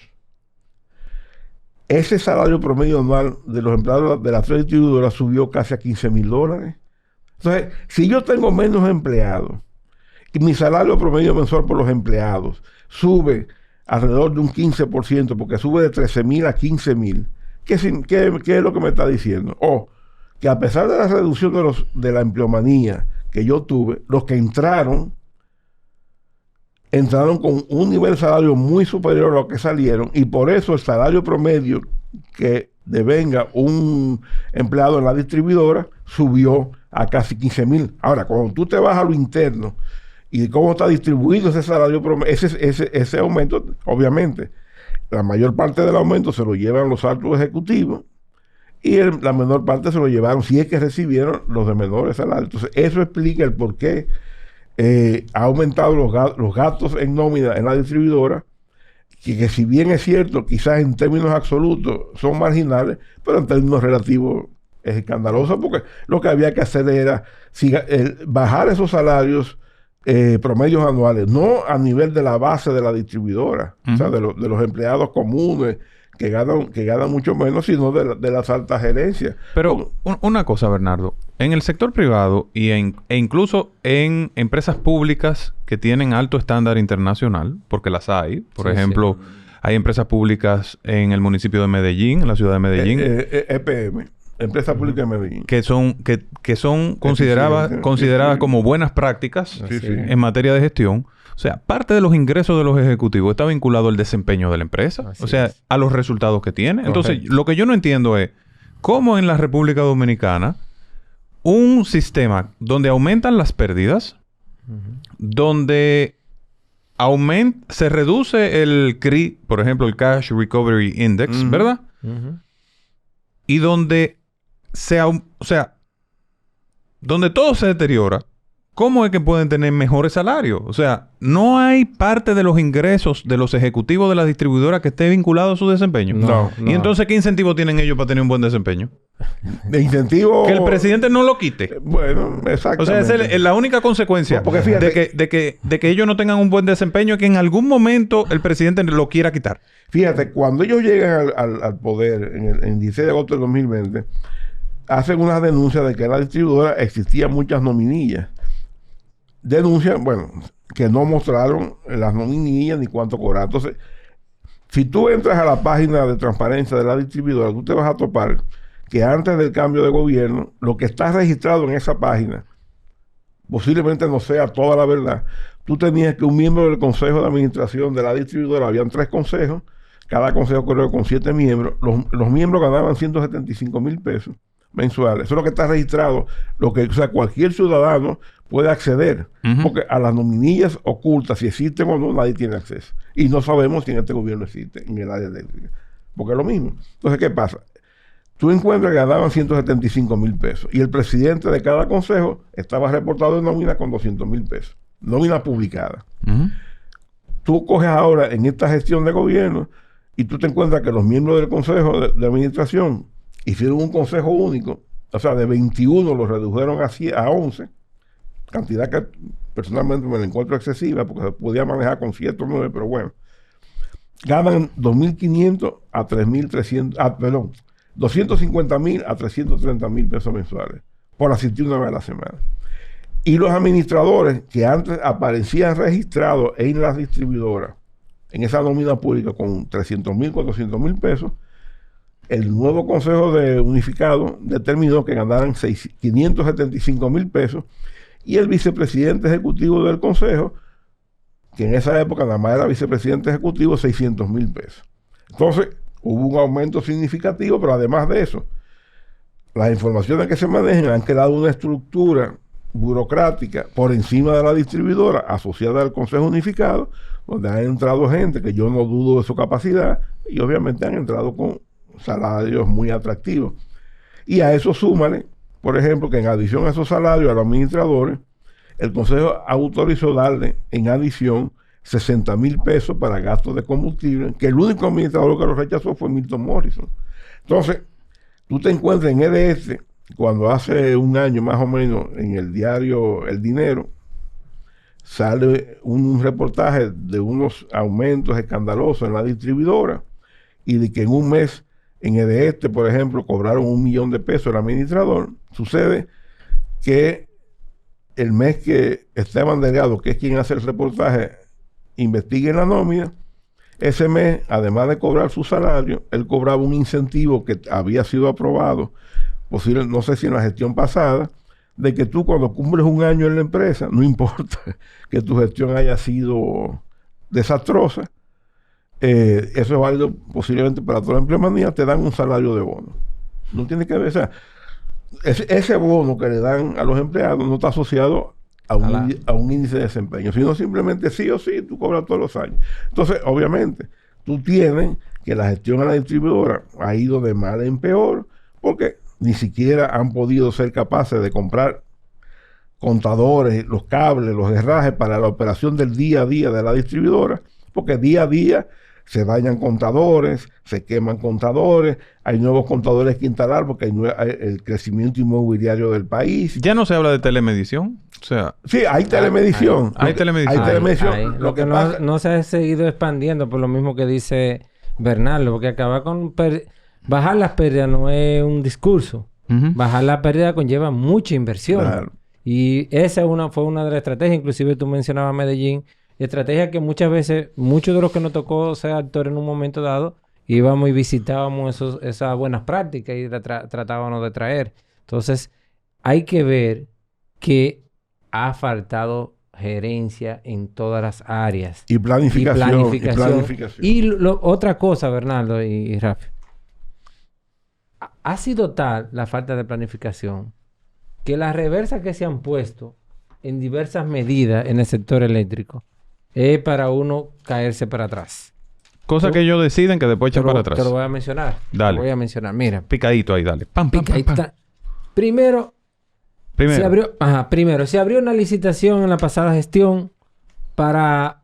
ese salario promedio anual de los empleados de las 3 distribuidoras subió casi a $15,000. Entonces, si yo tengo menos empleados y mi salario promedio mensual por los empleados sube alrededor de un 15%, porque sube de 13,000 a 15,000, ¿qué es lo que me está diciendo? Que a pesar de la reducción de la empleomanía que yo tuve, los que entraron con un nivel de salario muy superior a lo que salieron, y por eso el salario promedio que devenga un empleado en la distribuidora subió a casi 15,000. Ahora, cuando tú te vas a lo interno y cómo está distribuido ese salario promedio, ese aumento, obviamente, la mayor parte del aumento se lo llevan los altos ejecutivos y la menor parte se lo llevaron, si es que recibieron, los de menores salarios. Entonces, eso explica el por qué ha aumentado los gastos en nómina en la distribuidora, que si bien es cierto, quizás en términos absolutos son marginales, pero en términos relativos es escandaloso, porque lo que había que hacer era bajar esos salarios promedios anuales, no a nivel de la base de la distribuidora, o sea, de los empleados comunes que ganan mucho menos, sino de las altas gerencias. Pero una cosa, Bernardo, en el sector privado e incluso en empresas públicas que tienen alto estándar internacional, porque las hay, por ejemplo, hay empresas públicas en el municipio de Medellín, en la ciudad de Medellín. EPM. Empresa Pública de Medellín. Que son consideradas como buenas prácticas en materia de gestión. O sea, parte de los ingresos de los ejecutivos está vinculado al desempeño de la empresa. O sea, a los resultados que tiene. Entonces, lo que yo no entiendo es cómo en la República Dominicana un sistema donde aumentan las pérdidas, donde se reduce el CRI, por ejemplo, el Cash Recovery Index, ¿verdad? Y donde donde todo se deteriora, ¿cómo es que pueden tener mejores salarios? O sea, no hay parte de los ingresos de los ejecutivos de la distribuidora que esté vinculado a su desempeño. No. ¿Y entonces qué incentivo tienen ellos para tener un buen desempeño? De incentivo... Que el presidente no lo quite. Bueno, exactamente. O sea, esa es la única consecuencia fíjate, de que ellos no tengan un buen desempeño, que en algún momento el presidente lo quiera quitar. Fíjate, cuando ellos llegan al poder en 16 de agosto del 2020, hacen una denuncia de que en la distribuidora existían muchas nominillas. Denuncian, bueno, que no mostraron las nominillas ni cuánto cobrar. Entonces, si tú entras a la página de transparencia de la distribuidora, tú te vas a topar que antes del cambio de gobierno, lo que está registrado en esa página, posiblemente no sea toda la verdad. Tú tenías que un miembro del consejo de administración de la distribuidora, habían 3 consejos, cada consejo corrió con 7 miembros, los miembros ganaban 175,000 pesos mensuales. Eso es lo que está registrado, o sea, cualquier ciudadano puede acceder, porque a las nominillas ocultas, si existen o no, nadie tiene acceso. Y no sabemos si en este gobierno existe, en el área eléctrica, porque es lo mismo. Entonces, ¿qué pasa? Tú encuentras que ganaban 175,000 pesos y el presidente de cada consejo estaba reportado en nómina con 200,000 pesos, nómina publicada. Tú coges ahora en esta gestión de gobierno y tú te encuentras que los miembros del consejo de administración hicieron un consejo único, o sea, de 21 lo redujeron a 11, cantidad que personalmente me la encuentro excesiva porque se podía manejar con 7 o 9, pero bueno. Ganan 2.500 a 3.300, perdón, 250,000 a 330,000 pesos mensuales por asistir una vez a la semana. Y los administradores que antes aparecían registrados en las distribuidoras, en esa nómina pública con 300,000, 400,000 pesos, el nuevo Consejo de Unificado determinó que ganaran 575,000 pesos y el vicepresidente ejecutivo del Consejo, que en esa época nada más era vicepresidente ejecutivo, 600,000 pesos. Entonces, hubo un aumento significativo, pero además de eso, las informaciones que se manejan han creado una estructura burocrática por encima de la distribuidora asociada al Consejo Unificado, donde han entrado gente que yo no dudo de su capacidad y obviamente han entrado con salarios muy atractivos. Y a eso súmale, por ejemplo, que en adición a esos salarios a los administradores, el Consejo autorizó darle en adición 60,000 pesos para gastos de combustible, que el único administrador que lo rechazó fue Milton Morrison. Entonces, tú te encuentras en EDS, cuando hace un año más o menos, en el diario El Dinero, sale un reportaje de unos aumentos escandalosos en la distribuidora y de que en un mes en EDS, por ejemplo, cobraron 1 millón de pesos el administrador. Sucede que el mes que Esteban Delgado, que es quien hace el reportaje, investigue la nómina, ese mes, además de cobrar su salario, él cobraba un incentivo que había sido aprobado, posible, no sé si en la gestión pasada, de que tú cuando cumples un año en la empresa, no importa que tu gestión haya sido desastrosa, eso es válido posiblemente para toda la empleomanía, te dan un salario de bono. No tiene que ver, o sea, ese bono que le dan a los empleados no está asociado a un índice de desempeño, sino simplemente sí o sí, tú cobras todos los años. Entonces, obviamente, tú tienes que la gestión a la distribuidora ha ido de mal en peor, porque ni siquiera han podido ser capaces de comprar contadores, los cables, los herrajes para la operación del día a día de la distribuidora, porque día a día se dañan contadores, se queman contadores, hay nuevos contadores que instalar porque hay el crecimiento inmobiliario del país. ¿Ya no se habla de telemedición? O sea, Sí, hay telemedición. hay telemedición. Hay telemedición. Ahí. Lo que no se ha seguido expandiendo por lo mismo que dice Bernardo, porque acabar con... Bajar las pérdidas no es un discurso. Ujú. Bajar la pérdida conlleva mucha inversión. Claro. Y esa fue una de las estrategias. Inclusive tú mencionabas Medellín. Estrategia que muchas veces, muchos de los que nos tocó ser actores en un momento dado, íbamos y visitábamos esas buenas prácticas y tratábamos de traer. Entonces, hay que ver que ha faltado gerencia en todas las áreas. Y planificación. Y planificación. Y otra cosa, Bernardo y Rafa. Ha sido tal la falta de planificación que las reversas que se han puesto en diversas medidas en el sector eléctrico es para uno caerse para atrás. Cosa que ellos deciden que después echan para atrás. Te lo voy a mencionar. Dale. Te lo voy a mencionar. Mira. Picadito ahí, dale. Pam, pam, pam, pam. Primero. Se abrió una licitación en la pasada gestión para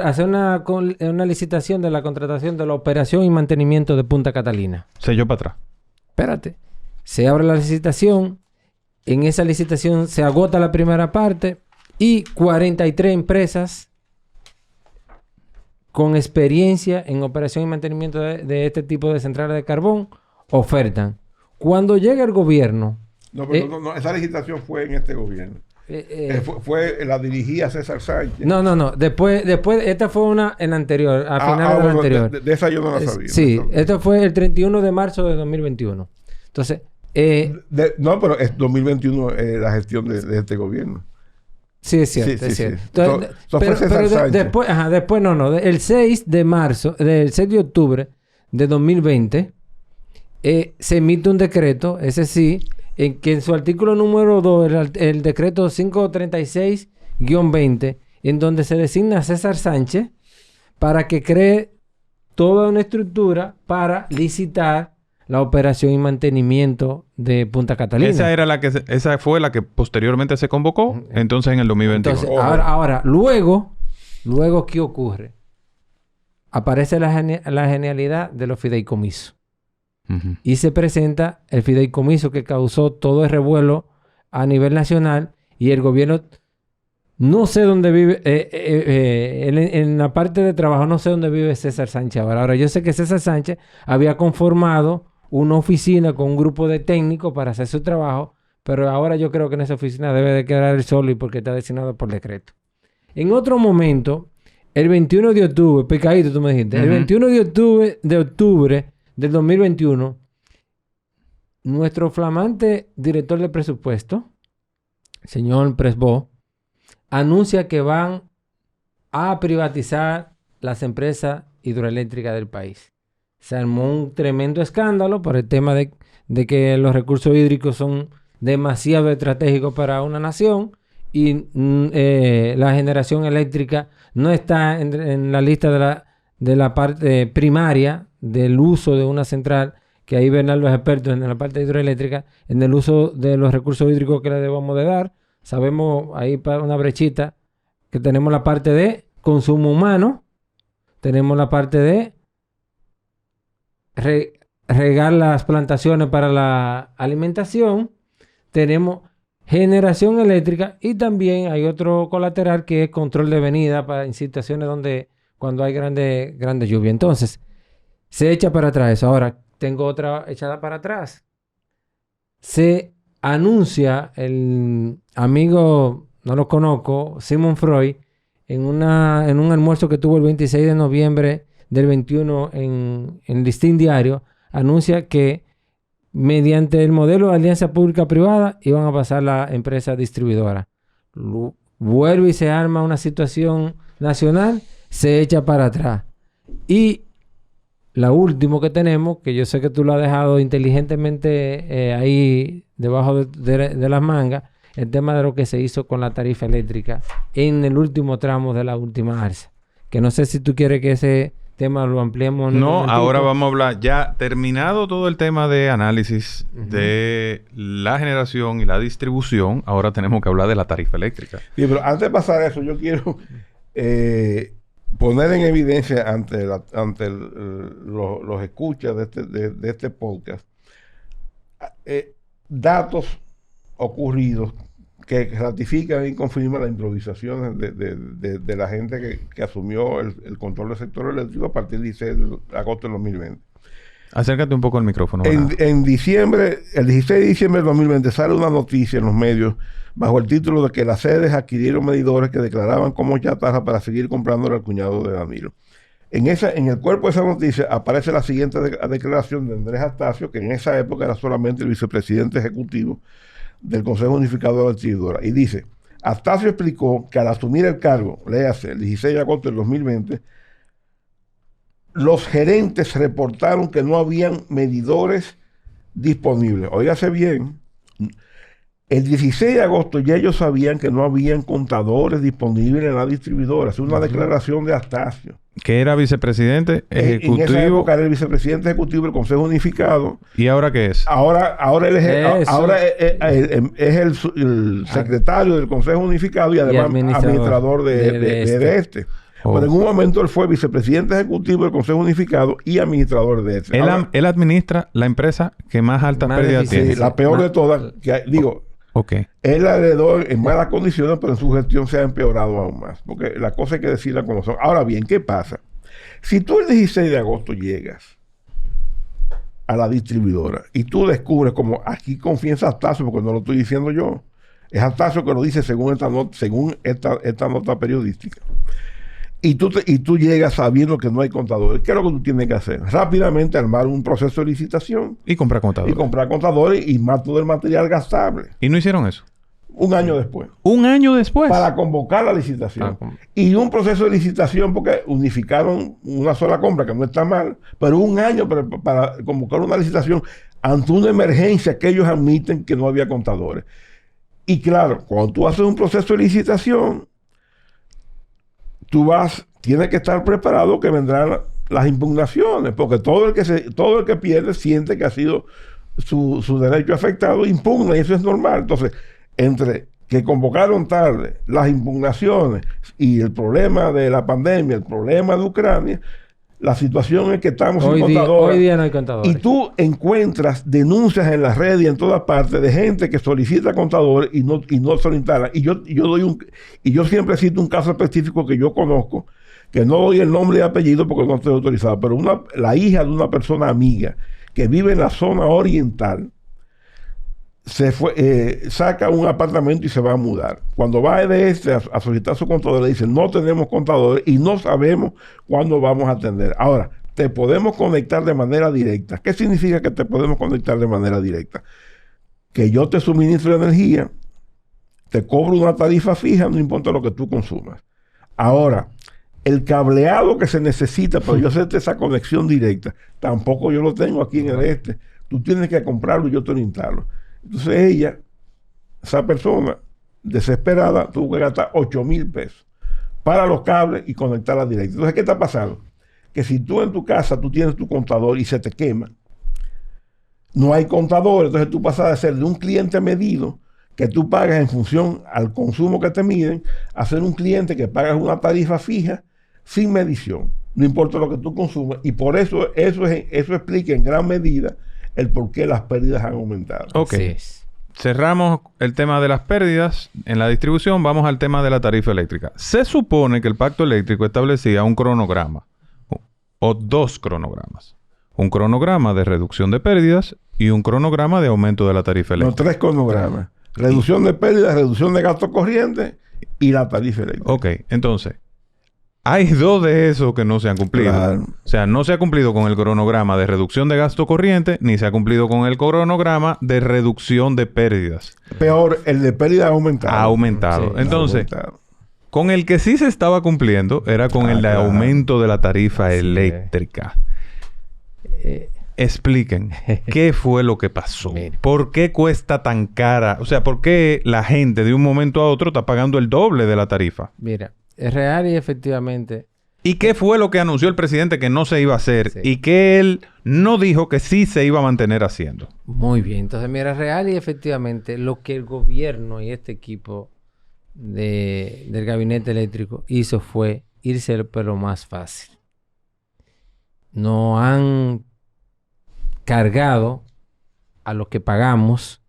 hacer una licitación de la contratación de la operación y mantenimiento de Punta Catalina. Selló para atrás. Espérate. Se abre la licitación. En esa licitación se agota la primera parte y 43 empresas con experiencia en operación y mantenimiento de este tipo de centrales de carbón ofertan. Cuando llega el gobierno... No, esa licitación fue en este gobierno. La dirigía César Sánchez. No. Después, esta fue una en la anterior, a finales de la anterior. De esa yo no la sabía. Sí, esto fue el 31 de marzo de 2021. Entonces... pero es 2021 la gestión de este gobierno. Sí, es cierto, es cierto. Entonces, pero después no. El 6 de octubre de 2020 se emite un decreto, ese sí, en que en su artículo número 2, el decreto 536-20, en donde se designa a César Sánchez para que cree toda una estructura para licitar la operación y mantenimiento de Punta Catalina. Esa fue la que posteriormente se convocó, entonces en el 2021. Entonces, ahora, luego, ¿qué ocurre? Aparece la genialidad de los fideicomisos. Uh-huh. Y se presenta el fideicomiso que causó todo el revuelo a nivel nacional y el gobierno, no sé dónde vive, en la parte de trabajo no sé dónde vive César Sánchez ahora. Yo sé que César Sánchez había conformado una oficina con un grupo de técnicos para hacer su trabajo, pero ahora yo creo que en esa oficina debe de quedar él solo y porque está designado por decreto. En otro momento, el 21 de octubre, pecadito tú me dijiste, el 21 de octubre del 2021, nuestro flamante director de presupuesto, señor Presbó, anuncia que van a privatizar las empresas hidroeléctricas del país. Se armó un tremendo escándalo por el tema de que los recursos hídricos son demasiado estratégicos para una nación y la generación eléctrica no está en la lista de la parte primaria del uso de una central, que ahí ven los expertos en la parte hidroeléctrica, en el uso de los recursos hídricos que le debamos de dar. Sabemos ahí para una brechita que tenemos la parte de consumo humano, tenemos la parte de regar las plantaciones para la alimentación, tenemos generación eléctrica y también hay otro colateral que es control de venida para en situaciones donde cuando hay grandes lluvias. Entonces, se echa para atrás eso. Ahora, tengo otra echada para atrás. Se anuncia el amigo, no lo conozco, Simon Freud, en un almuerzo que tuvo el 26 de noviembre del 21 en Listín Diario, anuncia que mediante el modelo de alianza pública-privada iban a pasar la empresa distribuidora. Vuelve y se arma una situación nacional, se echa para atrás. Y la última que tenemos, que yo sé que tú lo has dejado inteligentemente ahí debajo de las mangas, el tema de lo que se hizo con la tarifa eléctrica en el último tramo de la última alza. Que no sé si tú quieres que ese tema lo ampliemos. No, ahora vamos a hablar, ya terminado todo el tema de análisis de la generación y la distribución, ahora tenemos que hablar de la tarifa eléctrica. Sí, pero antes de pasar a eso, yo quiero poner en evidencia ante los escuchas de este podcast datos ocurridos que ratifican y confirman las improvisaciones de la gente que asumió el control del sector eléctrico a partir del 16 de agosto del 2020. Acércate un poco al micrófono. En diciembre, el 16 de diciembre del 2020 sale una noticia en los medios bajo el título de que las sedes adquirieron medidores que declaraban como chatarra para seguir comprándole al cuñado de Danilo. En el cuerpo de esa noticia aparece la siguiente declaración de Andrés Astacio, que en esa época era solamente el vicepresidente ejecutivo del Consejo Unificado de la Distribuidora. Y dice, Astacio explicó que al asumir el cargo, léase, el 16 de agosto del 2020, los gerentes reportaron que no habían medidores disponibles. Óigase bien, el 16 de agosto ya ellos sabían que no habían contadores disponibles en la distribuidora. Es una declaración de Astacio. Que era vicepresidente ejecutivo. En esa época era el vicepresidente ejecutivo del Consejo Unificado. ¿Y ahora qué es? Ahora él es el secretario del Consejo Unificado y además administrador de este. Oh. Pero en un momento él fue vicepresidente ejecutivo del Consejo Unificado y administrador de este. Él administra la empresa que más altas pérdidas tiene. Sí, la peor de todas. Él la heredó en malas condiciones, pero en su gestión se ha empeorado aún más. Porque la cosa hay que decirla como son. Ahora bien, ¿qué pasa? Si tú el 16 de agosto llegas a la distribuidora y tú descubres, como aquí confiesa Astacio, porque no lo estoy diciendo yo, es Astacio que lo dice según esta nota periodística. Y tú llegas sabiendo que no hay contadores. ¿Qué es lo que tú tienes que hacer? Rápidamente armar un proceso de licitación. Y comprar contadores. Y más todo el material gastable. ¿Y no hicieron eso? Un año después. ¿Un año después? Para convocar la licitación. Y un proceso de licitación porque unificaron una sola compra, que no está mal, pero un año para convocar una licitación ante una emergencia que ellos admiten que no había contadores. Y claro, cuando tú haces un proceso de licitación, tienes que estar preparado que vendrán las impugnaciones, porque todo el que pierde siente que ha sido su derecho afectado, impugna, y eso es normal. Entonces, entre que convocaron tarde, las impugnaciones y el problema de la pandemia, el problema de Ucrania, la situación es que estamos sin contadores. Hoy día no hay contadores. Y tú encuentras denuncias en las redes y en todas partes de gente que solicita contadores y no se lo instalan. Y yo siempre cito un caso específico que yo conozco, que no doy el nombre y apellido porque no estoy autorizado, pero la hija de una persona amiga que vive en la zona oriental saca un apartamento y se va a mudar. Cuando va a solicitar su contador, le dicen, no tenemos contadores y no sabemos cuándo vamos a atender. Ahora, te podemos conectar de manera directa. ¿Qué significa que te podemos conectar de manera directa? Que yo te suministro energía, te cobro una tarifa fija, no importa lo que tú consumas. Ahora, el cableado que se necesita para yo hacerte esa conexión directa, tampoco yo lo tengo aquí en el este. Tú tienes que comprarlo y yo te lo instalo. Entonces esa persona desesperada, tuvo que gastar 8,000 pesos para los cables y conectarla directa. Entonces, ¿qué está pasando? Que si tú en tu casa tú tienes tu contador y se te quema, no hay contador, entonces tú pasas de ser de un cliente medido que tú pagas en función al consumo que te miden, a ser un cliente que pagas una tarifa fija sin medición, no importa lo que tú consumas, y por eso explica en gran medida el por qué las pérdidas han aumentado. Ok. Cerramos el tema de las pérdidas en la distribución. Vamos al tema de la tarifa eléctrica. Se supone que el pacto eléctrico establecía un cronograma o dos cronogramas. Un cronograma de reducción de pérdidas y un cronograma de aumento de la tarifa eléctrica. No, 3 cronogramas. Reducción de pérdidas, reducción de gastos corrientes y la tarifa eléctrica. Ok. Entonces, hay 2 de esos que no se han cumplido. Claro. O sea, no se ha cumplido con el cronograma de reducción de gasto corriente, ni se ha cumplido con el cronograma de reducción de pérdidas. Peor, el de pérdidas ha aumentado. Ha aumentado. Sí, entonces, con el que sí se estaba cumpliendo era con el de aumento de la tarifa eléctrica. Expliquen, ¿qué fue lo que pasó? ¿Por qué cuesta tan cara? O sea, ¿por qué la gente de un momento a otro está pagando el doble de la tarifa? Mira, es real y efectivamente. ¿Y qué fue lo que anunció el presidente que no se iba a hacer? Sí. Y que él no dijo que sí se iba a mantener haciendo. Muy bien. Entonces, mira, real y efectivamente lo que el gobierno y este equipo del gabinete eléctrico hizo fue irse por lo más fácil. No han cargado a los que pagamos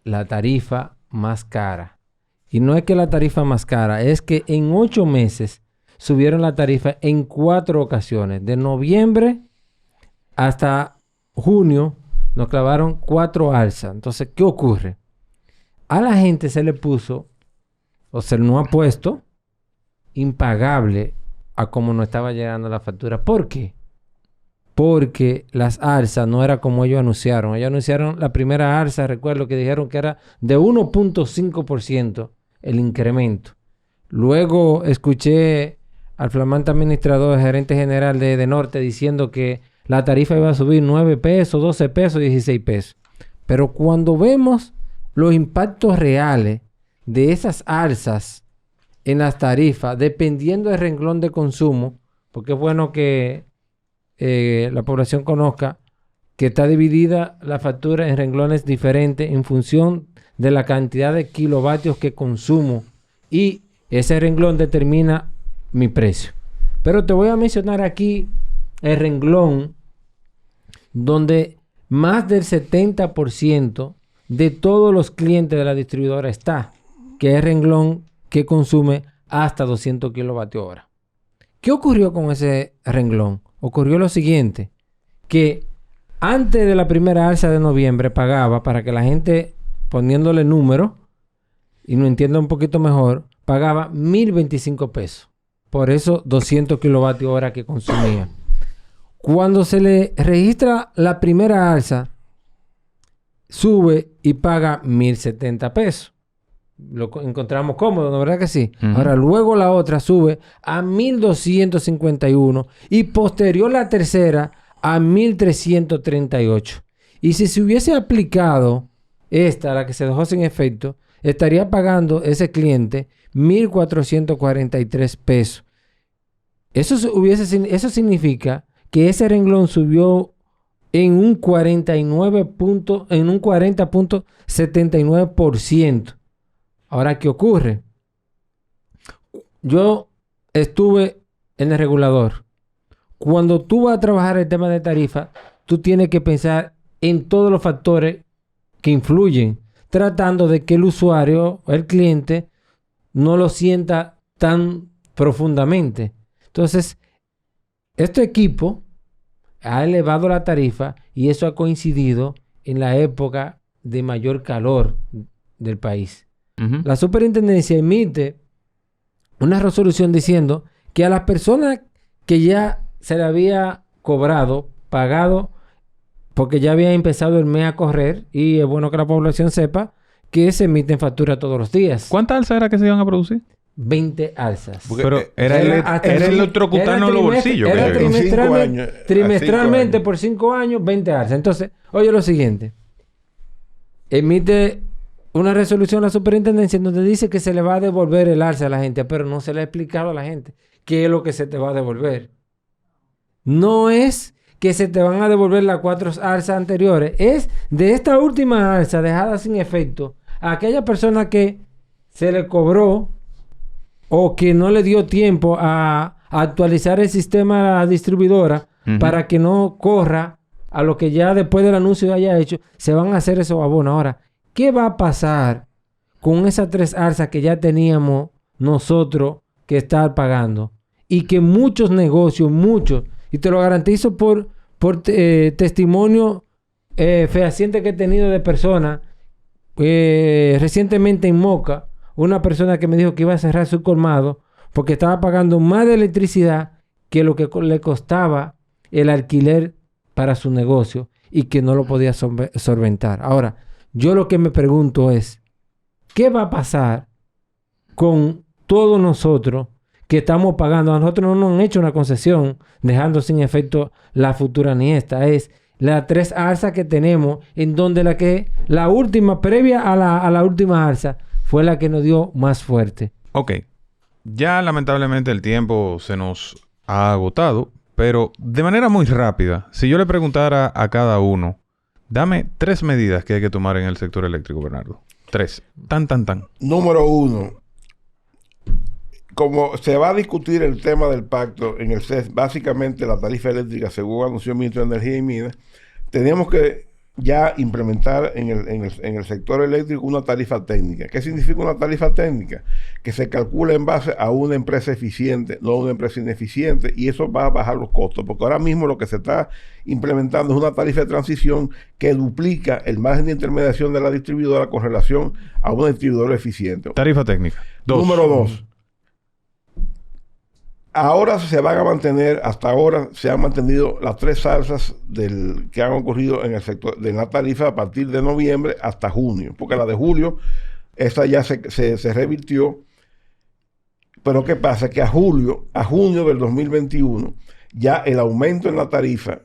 la tarifa más cara. Y no es que la tarifa más cara, es que en 8 meses subieron la tarifa en 4 ocasiones. De noviembre hasta junio nos clavaron 4 alzas. Entonces, ¿qué ocurre? A la gente se le puso, o se nos ha puesto, impagable a como nos estaba llegando la factura. ¿Por qué? Porque las alzas no era como ellos anunciaron. Ellos anunciaron la primera alza, recuerdo que dijeron que era de 1.5% el incremento. Luego escuché al flamante administrador, gerente general de Norte, diciendo que la tarifa iba a subir 9 pesos, 12 pesos, 16 pesos. Pero cuando vemos los impactos reales de esas alzas en las tarifas, dependiendo del renglón de consumo, porque es bueno que la población conozca que está dividida la factura en renglones diferentes en función de la cantidad de kilovatios que consumo, y ese renglón determina mi precio. Pero te voy a mencionar aquí el renglón donde más del 70% de todos los clientes de la distribuidora está, que es el renglón que consume hasta 200 kilovatios hora. ¿Qué ocurrió con ese renglón? Ocurrió lo siguiente, que antes de la primera alza de noviembre pagaba, para que la gente, poniéndole número y lo entienda un poquito mejor, pagaba 1,025 pesos por esos 200 kilovatios hora que consumía. Cuando se le registra la primera alza, sube y paga 1,070 pesos. Lo encontramos cómodo, ¿no? ¿Verdad que sí? Ahora, luego la otra sube a 1,251 y posterior la tercera a 1,338. Y si se hubiese aplicado esta, la que se dejó sin efecto, estaría pagando ese cliente 1,443 pesos. Eso significa que ese renglón subió en un 40.79%. Ahora, ¿qué ocurre? Yo estuve en el regulador. Cuando tú vas a trabajar el tema de tarifa, tú tienes que pensar en todos los factores que influyen, tratando de que el usuario, el cliente, no lo sienta tan profundamente. Entonces, este equipo ha elevado la tarifa y eso ha coincidido en la época de mayor calor del país. La superintendencia emite una resolución diciendo que a las personas que ya se le había pagado, porque ya había empezado el mes a correr, y es bueno que la población sepa que se emiten facturas todos los días. ¿Cuántas alzas era que se iban a producir? 20 alzas. Pero era el electrocutano en los bolsillos. Era trimestralmente por 5 años, 20 alzas. Entonces, oye lo siguiente. Emite una resolución a la superintendencia en donde dice que se le va a devolver el alza a la gente, pero no se le ha explicado a la gente qué es lo que se te va a devolver. No es que se te van a devolver las 4 alzas anteriores, es de esta última alza dejada sin efecto a aquella persona que se le cobró o que no le dio tiempo a actualizar el sistema a la distribuidora para que no corra a lo que ya después del anuncio haya hecho, se van a hacer esos abonos. Ahora, ¿qué va a pasar con esas 3 alzas que ya teníamos nosotros que estar pagando? Y que muchos negocios, y te lo garantizo por testimonio fehaciente que he tenido de personas, recientemente en Moca, una persona que me dijo que iba a cerrar su colmado porque estaba pagando más de electricidad que lo que le costaba el alquiler para su negocio y que no lo podía solventar. Ahora, yo lo que me pregunto es, ¿qué va a pasar con todos nosotros que estamos pagando? A nosotros no nos han hecho una concesión dejando sin efecto la futura ni esta. Es las 3 alzas que tenemos, en donde la última, previa a la última alza, fue la que nos dio más fuerte. Ok. Ya lamentablemente el tiempo se nos ha agotado, pero de manera muy rápida, si yo le preguntara a cada uno, dame 3 medidas que hay que tomar en el sector eléctrico, Bernardo. 3. Tan. Número 1. Como se va a discutir el tema del pacto en el CES, básicamente la tarifa eléctrica, según anunció el ministro de Energía y Minas, teníamos que ya implementar en el sector eléctrico una tarifa técnica. ¿Qué significa una tarifa técnica? Que se calcula en base a una empresa eficiente, no a una empresa ineficiente, y eso va a bajar los costos, porque ahora mismo lo que se está implementando es una tarifa de transición que duplica el margen de intermediación de la distribuidora con relación a una distribuidora eficiente. Tarifa técnica. Número 2. Ahora se van a mantener, hasta ahora se han mantenido las 3 alzas que han ocurrido en el sector de la tarifa a partir de noviembre hasta junio, porque la de julio, esa ya se revirtió. Pero ¿qué pasa? Que a junio del 2021, ya el aumento en la tarifa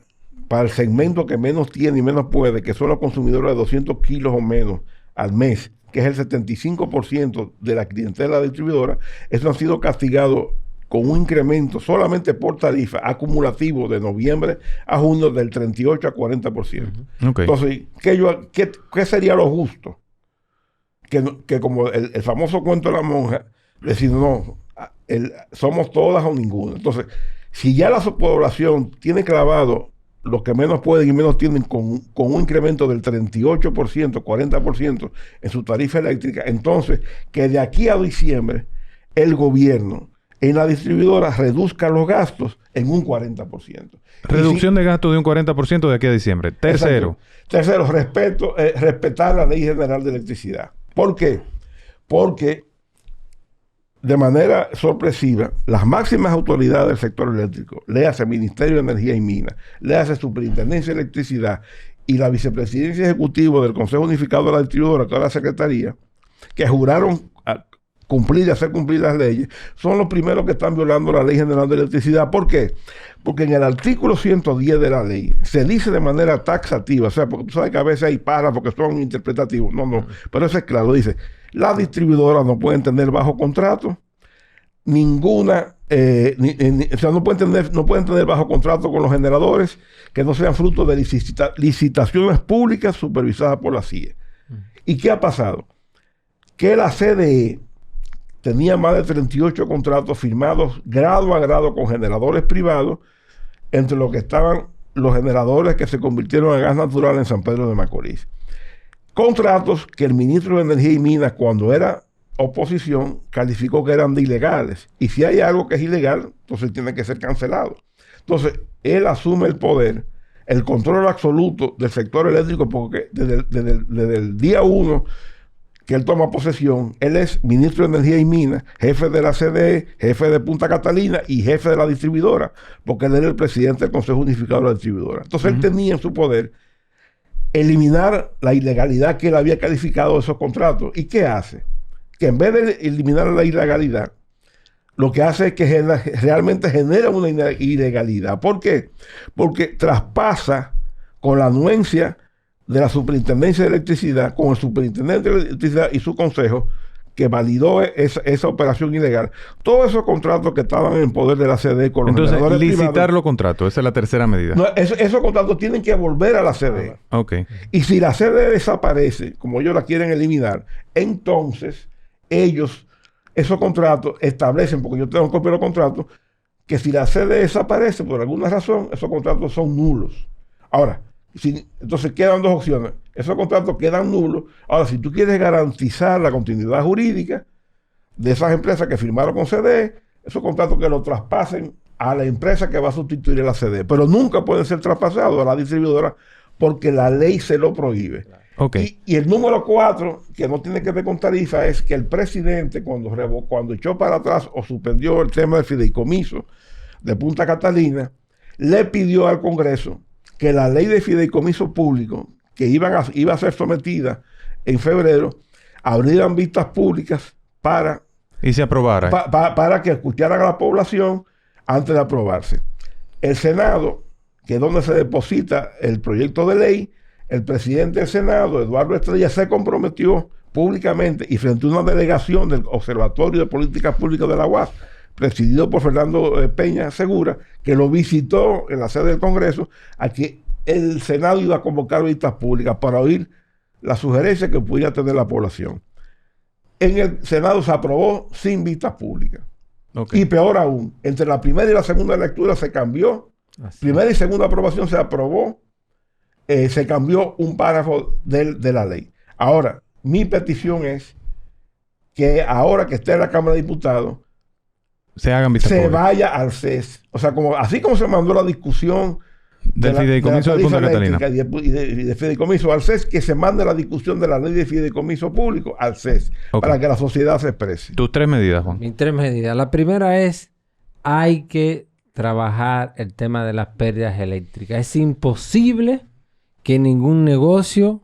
para el segmento que menos tiene y menos puede, que son los consumidores de 200 kilos o menos al mes, que es el 75% de la clientela distribuidora, eso ha sido castigado con un incremento solamente por tarifa acumulativo de noviembre a junio del 38 a 40%. Okay. Entonces, ¿qué sería lo justo? Que como el famoso cuento de la monja, decir, no, somos todas o ninguna. Entonces, si ya la población tiene clavado los que menos pueden y menos tienen con un incremento del 38%, 40% en su tarifa eléctrica, entonces que de aquí a diciembre el gobierno en la distribuidora reduzca los gastos en un 40%. Reducción de gastos de un 40% de aquí a diciembre. Tercero. Tercero, respetar la Ley General de Electricidad. ¿Por qué? Porque de manera sorpresiva, las máximas autoridades del sector eléctrico, léase Ministerio de Energía y Minas, léase Superintendencia de Electricidad y la Vicepresidencia Ejecutiva del Consejo Unificado de la Distribuidora, toda la Secretaría, que juraron cumplir y hacer cumplir las leyes, son los primeros que están violando la Ley General de Electricidad. ¿Por qué? Porque en el artículo 110 de la ley se dice de manera taxativa, o sea, porque tú sabes que a veces hay párrafos que son interpretativos, no, pero eso es claro, dice, las distribuidoras no pueden tener bajo contrato ninguna, o sea, no pueden tener bajo contrato con los generadores que no sean fruto de licitaciones públicas supervisadas por la CIE. ¿Y qué ha pasado? Que la CDE tenía más de 38 contratos firmados grado a grado con generadores privados, entre los que estaban los generadores que se convirtieron en gas natural en San Pedro de Macorís. Contratos que el ministro de Energía y Minas, cuando era oposición, calificó que eran de ilegales. Y si hay algo que es ilegal, entonces tiene que ser cancelado. Entonces, él asume el poder, el control absoluto del sector eléctrico, porque desde el día 1 que él toma posesión, él es ministro de Energía y Minas, jefe de la CDE, jefe de Punta Catalina y jefe de la distribuidora, porque él era el presidente del Consejo Unificado de la Distribuidora. Entonces él tenía en su poder eliminar la ilegalidad que él había calificado de esos contratos. ¿Y qué hace? Que en vez de eliminar la ilegalidad, lo que hace es que realmente genera una ilegalidad. ¿Por qué? Porque traspasa con la anuencia de la Superintendencia de Electricidad, con el Superintendente de Electricidad y su consejo, que validó esa operación ilegal. Todos esos contratos que estaban en poder de la CDE con los generadores privados. Licitar los contratos, esa es la tercera medida. No, esos contratos tienen que volver a la CDE. Okay. Y si la CDE desaparece, como ellos la quieren eliminar, entonces ellos, esos contratos establecen, porque yo tengo copia de los contratos, que si la CDE desaparece por alguna razón, esos contratos son nulos. Ahora, entonces quedan dos opciones. Esos contratos quedan nulos. Ahora, si tú quieres garantizar la continuidad jurídica de esas empresas que firmaron con CDE, esos contratos que lo traspasen a la empresa que va a sustituir a la CDE. Pero nunca pueden ser traspasados a la distribuidora porque la ley se lo prohíbe. Okay. Y el número 4, que no tiene que ver con tarifa, es que el presidente, cuando echó para atrás o suspendió el tema del fideicomiso de Punta Catalina, le pidió al Congreso que la ley de fideicomiso público, que iba a ser sometida en febrero, abrieran vistas públicas para... Y se aprobara. Para que escucharan a la población antes de aprobarse. El Senado, que es donde se deposita el proyecto de ley, el presidente del Senado, Eduardo Estrella, se comprometió públicamente y frente a una delegación del Observatorio de Políticas Públicas de la UAS, presidido por Fernando Peña Segura, que lo visitó en la sede del Congreso, a que el Senado iba a convocar vistas públicas para oír las sugerencias que pudiera tener la población. En el Senado se aprobó sin vistas públicas. Okay. Y peor aún, entre la primera y la segunda lectura se cambió. Primera y segunda aprobación se aprobó se cambió un párrafo de la ley. Ahora, mi petición es que ahora que esté en la Cámara de Diputados, se hagan vista se pública. vaya al CES. O sea, así como se mandó la discusión Del fideicomiso de Punta Catalina. Y de fideicomiso al CES, que se mande la discusión de la ley de fideicomiso público al CES, para que la sociedad se exprese. Tus 3 medidas, Juan. Mis 3 medidas. La primera es, hay que trabajar el tema de las pérdidas eléctricas. Es imposible que ningún negocio,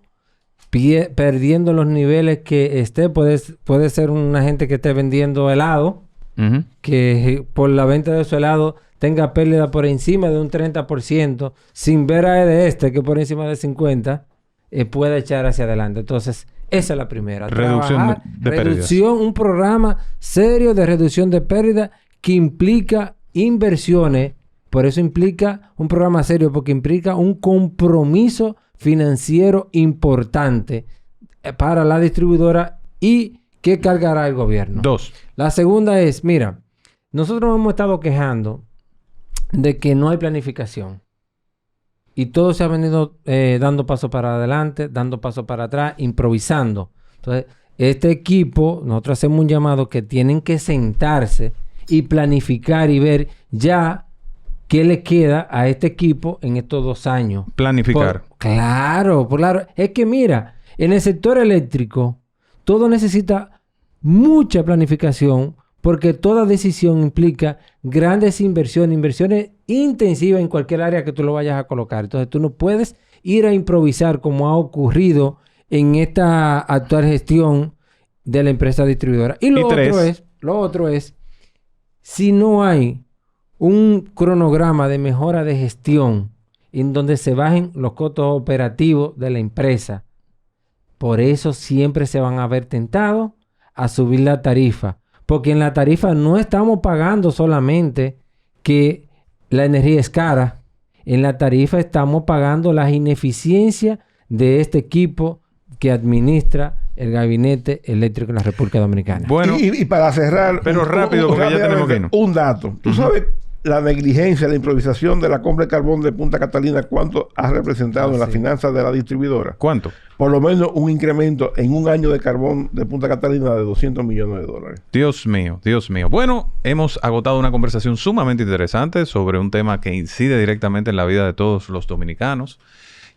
perdiendo los niveles que esté, puede ser una gente que esté vendiendo helado, que por la venta de su helado tenga pérdida por encima de un 30%, sin ver a que por encima de 50%, pueda echar hacia adelante. Entonces, esa es la primera. Reducción de pérdidas. Un programa serio de reducción de pérdidas que implica inversiones. Por eso implica un programa serio, porque implica un compromiso financiero importante para la distribuidora y que cargará el gobierno. 2. La segunda es, mira, nosotros nos hemos estado quejando de que no hay planificación. Y todo se ha venido dando paso para adelante, dando paso para atrás, improvisando. Entonces, este equipo, nosotros hacemos un llamado que tienen que sentarse y planificar y ver ya qué le queda a este equipo en estos 2 años. Planificar. Claro. Es que mira, en el sector eléctrico, todo necesita mucha planificación, porque toda decisión implica grandes inversiones intensivas en cualquier área que tú lo vayas a colocar. Entonces tú no puedes ir a improvisar como ha ocurrido en esta actual gestión de la empresa distribuidora. Y lo otro es, si no hay un cronograma de mejora de gestión en donde se bajen los costos operativos de la empresa, por eso siempre se van a ver tentados a subir la tarifa. Porque en la tarifa no estamos pagando solamente que la energía es cara. En la tarifa estamos pagando las ineficiencias de este equipo que administra el gabinete eléctrico en la República Dominicana. Bueno, y para cerrar... Pero rápido, porque ya tenemos que irnos. Un dato. ¿Tú sabes la negligencia, la improvisación de la compra de carbón de Punta Catalina, cuánto ha representado en las finanzas de la distribuidora? ¿Cuánto? Por lo menos un incremento en un año de carbón de Punta Catalina de $200 millones. Dios mío, Dios mío. Bueno, hemos agotado una conversación sumamente interesante sobre un tema que incide directamente en la vida de todos los dominicanos.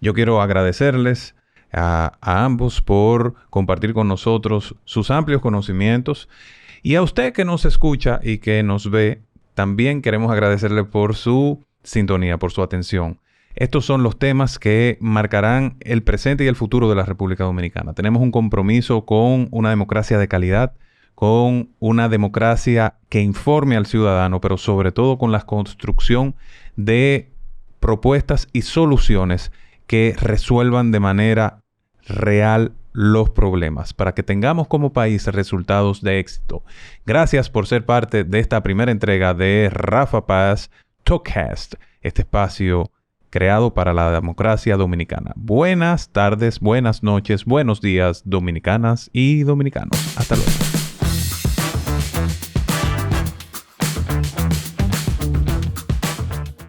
Yo quiero agradecerles a ambos por compartir con nosotros sus amplios conocimientos. Y a usted que nos escucha y que nos ve, también queremos agradecerle por su sintonía, por su atención. Estos son los temas que marcarán el presente y el futuro de la República Dominicana. Tenemos un compromiso con una democracia de calidad, con una democracia que informe al ciudadano, pero sobre todo con la construcción de propuestas y soluciones que resuelvan de manera real los problemas, para que tengamos como país resultados de éxito. Gracias por ser parte de esta primera entrega de Rafa Paz Talkcast, este espacio creado para la democracia dominicana. Buenas tardes, buenas noches, buenos días, dominicanas y dominicanos. Hasta luego.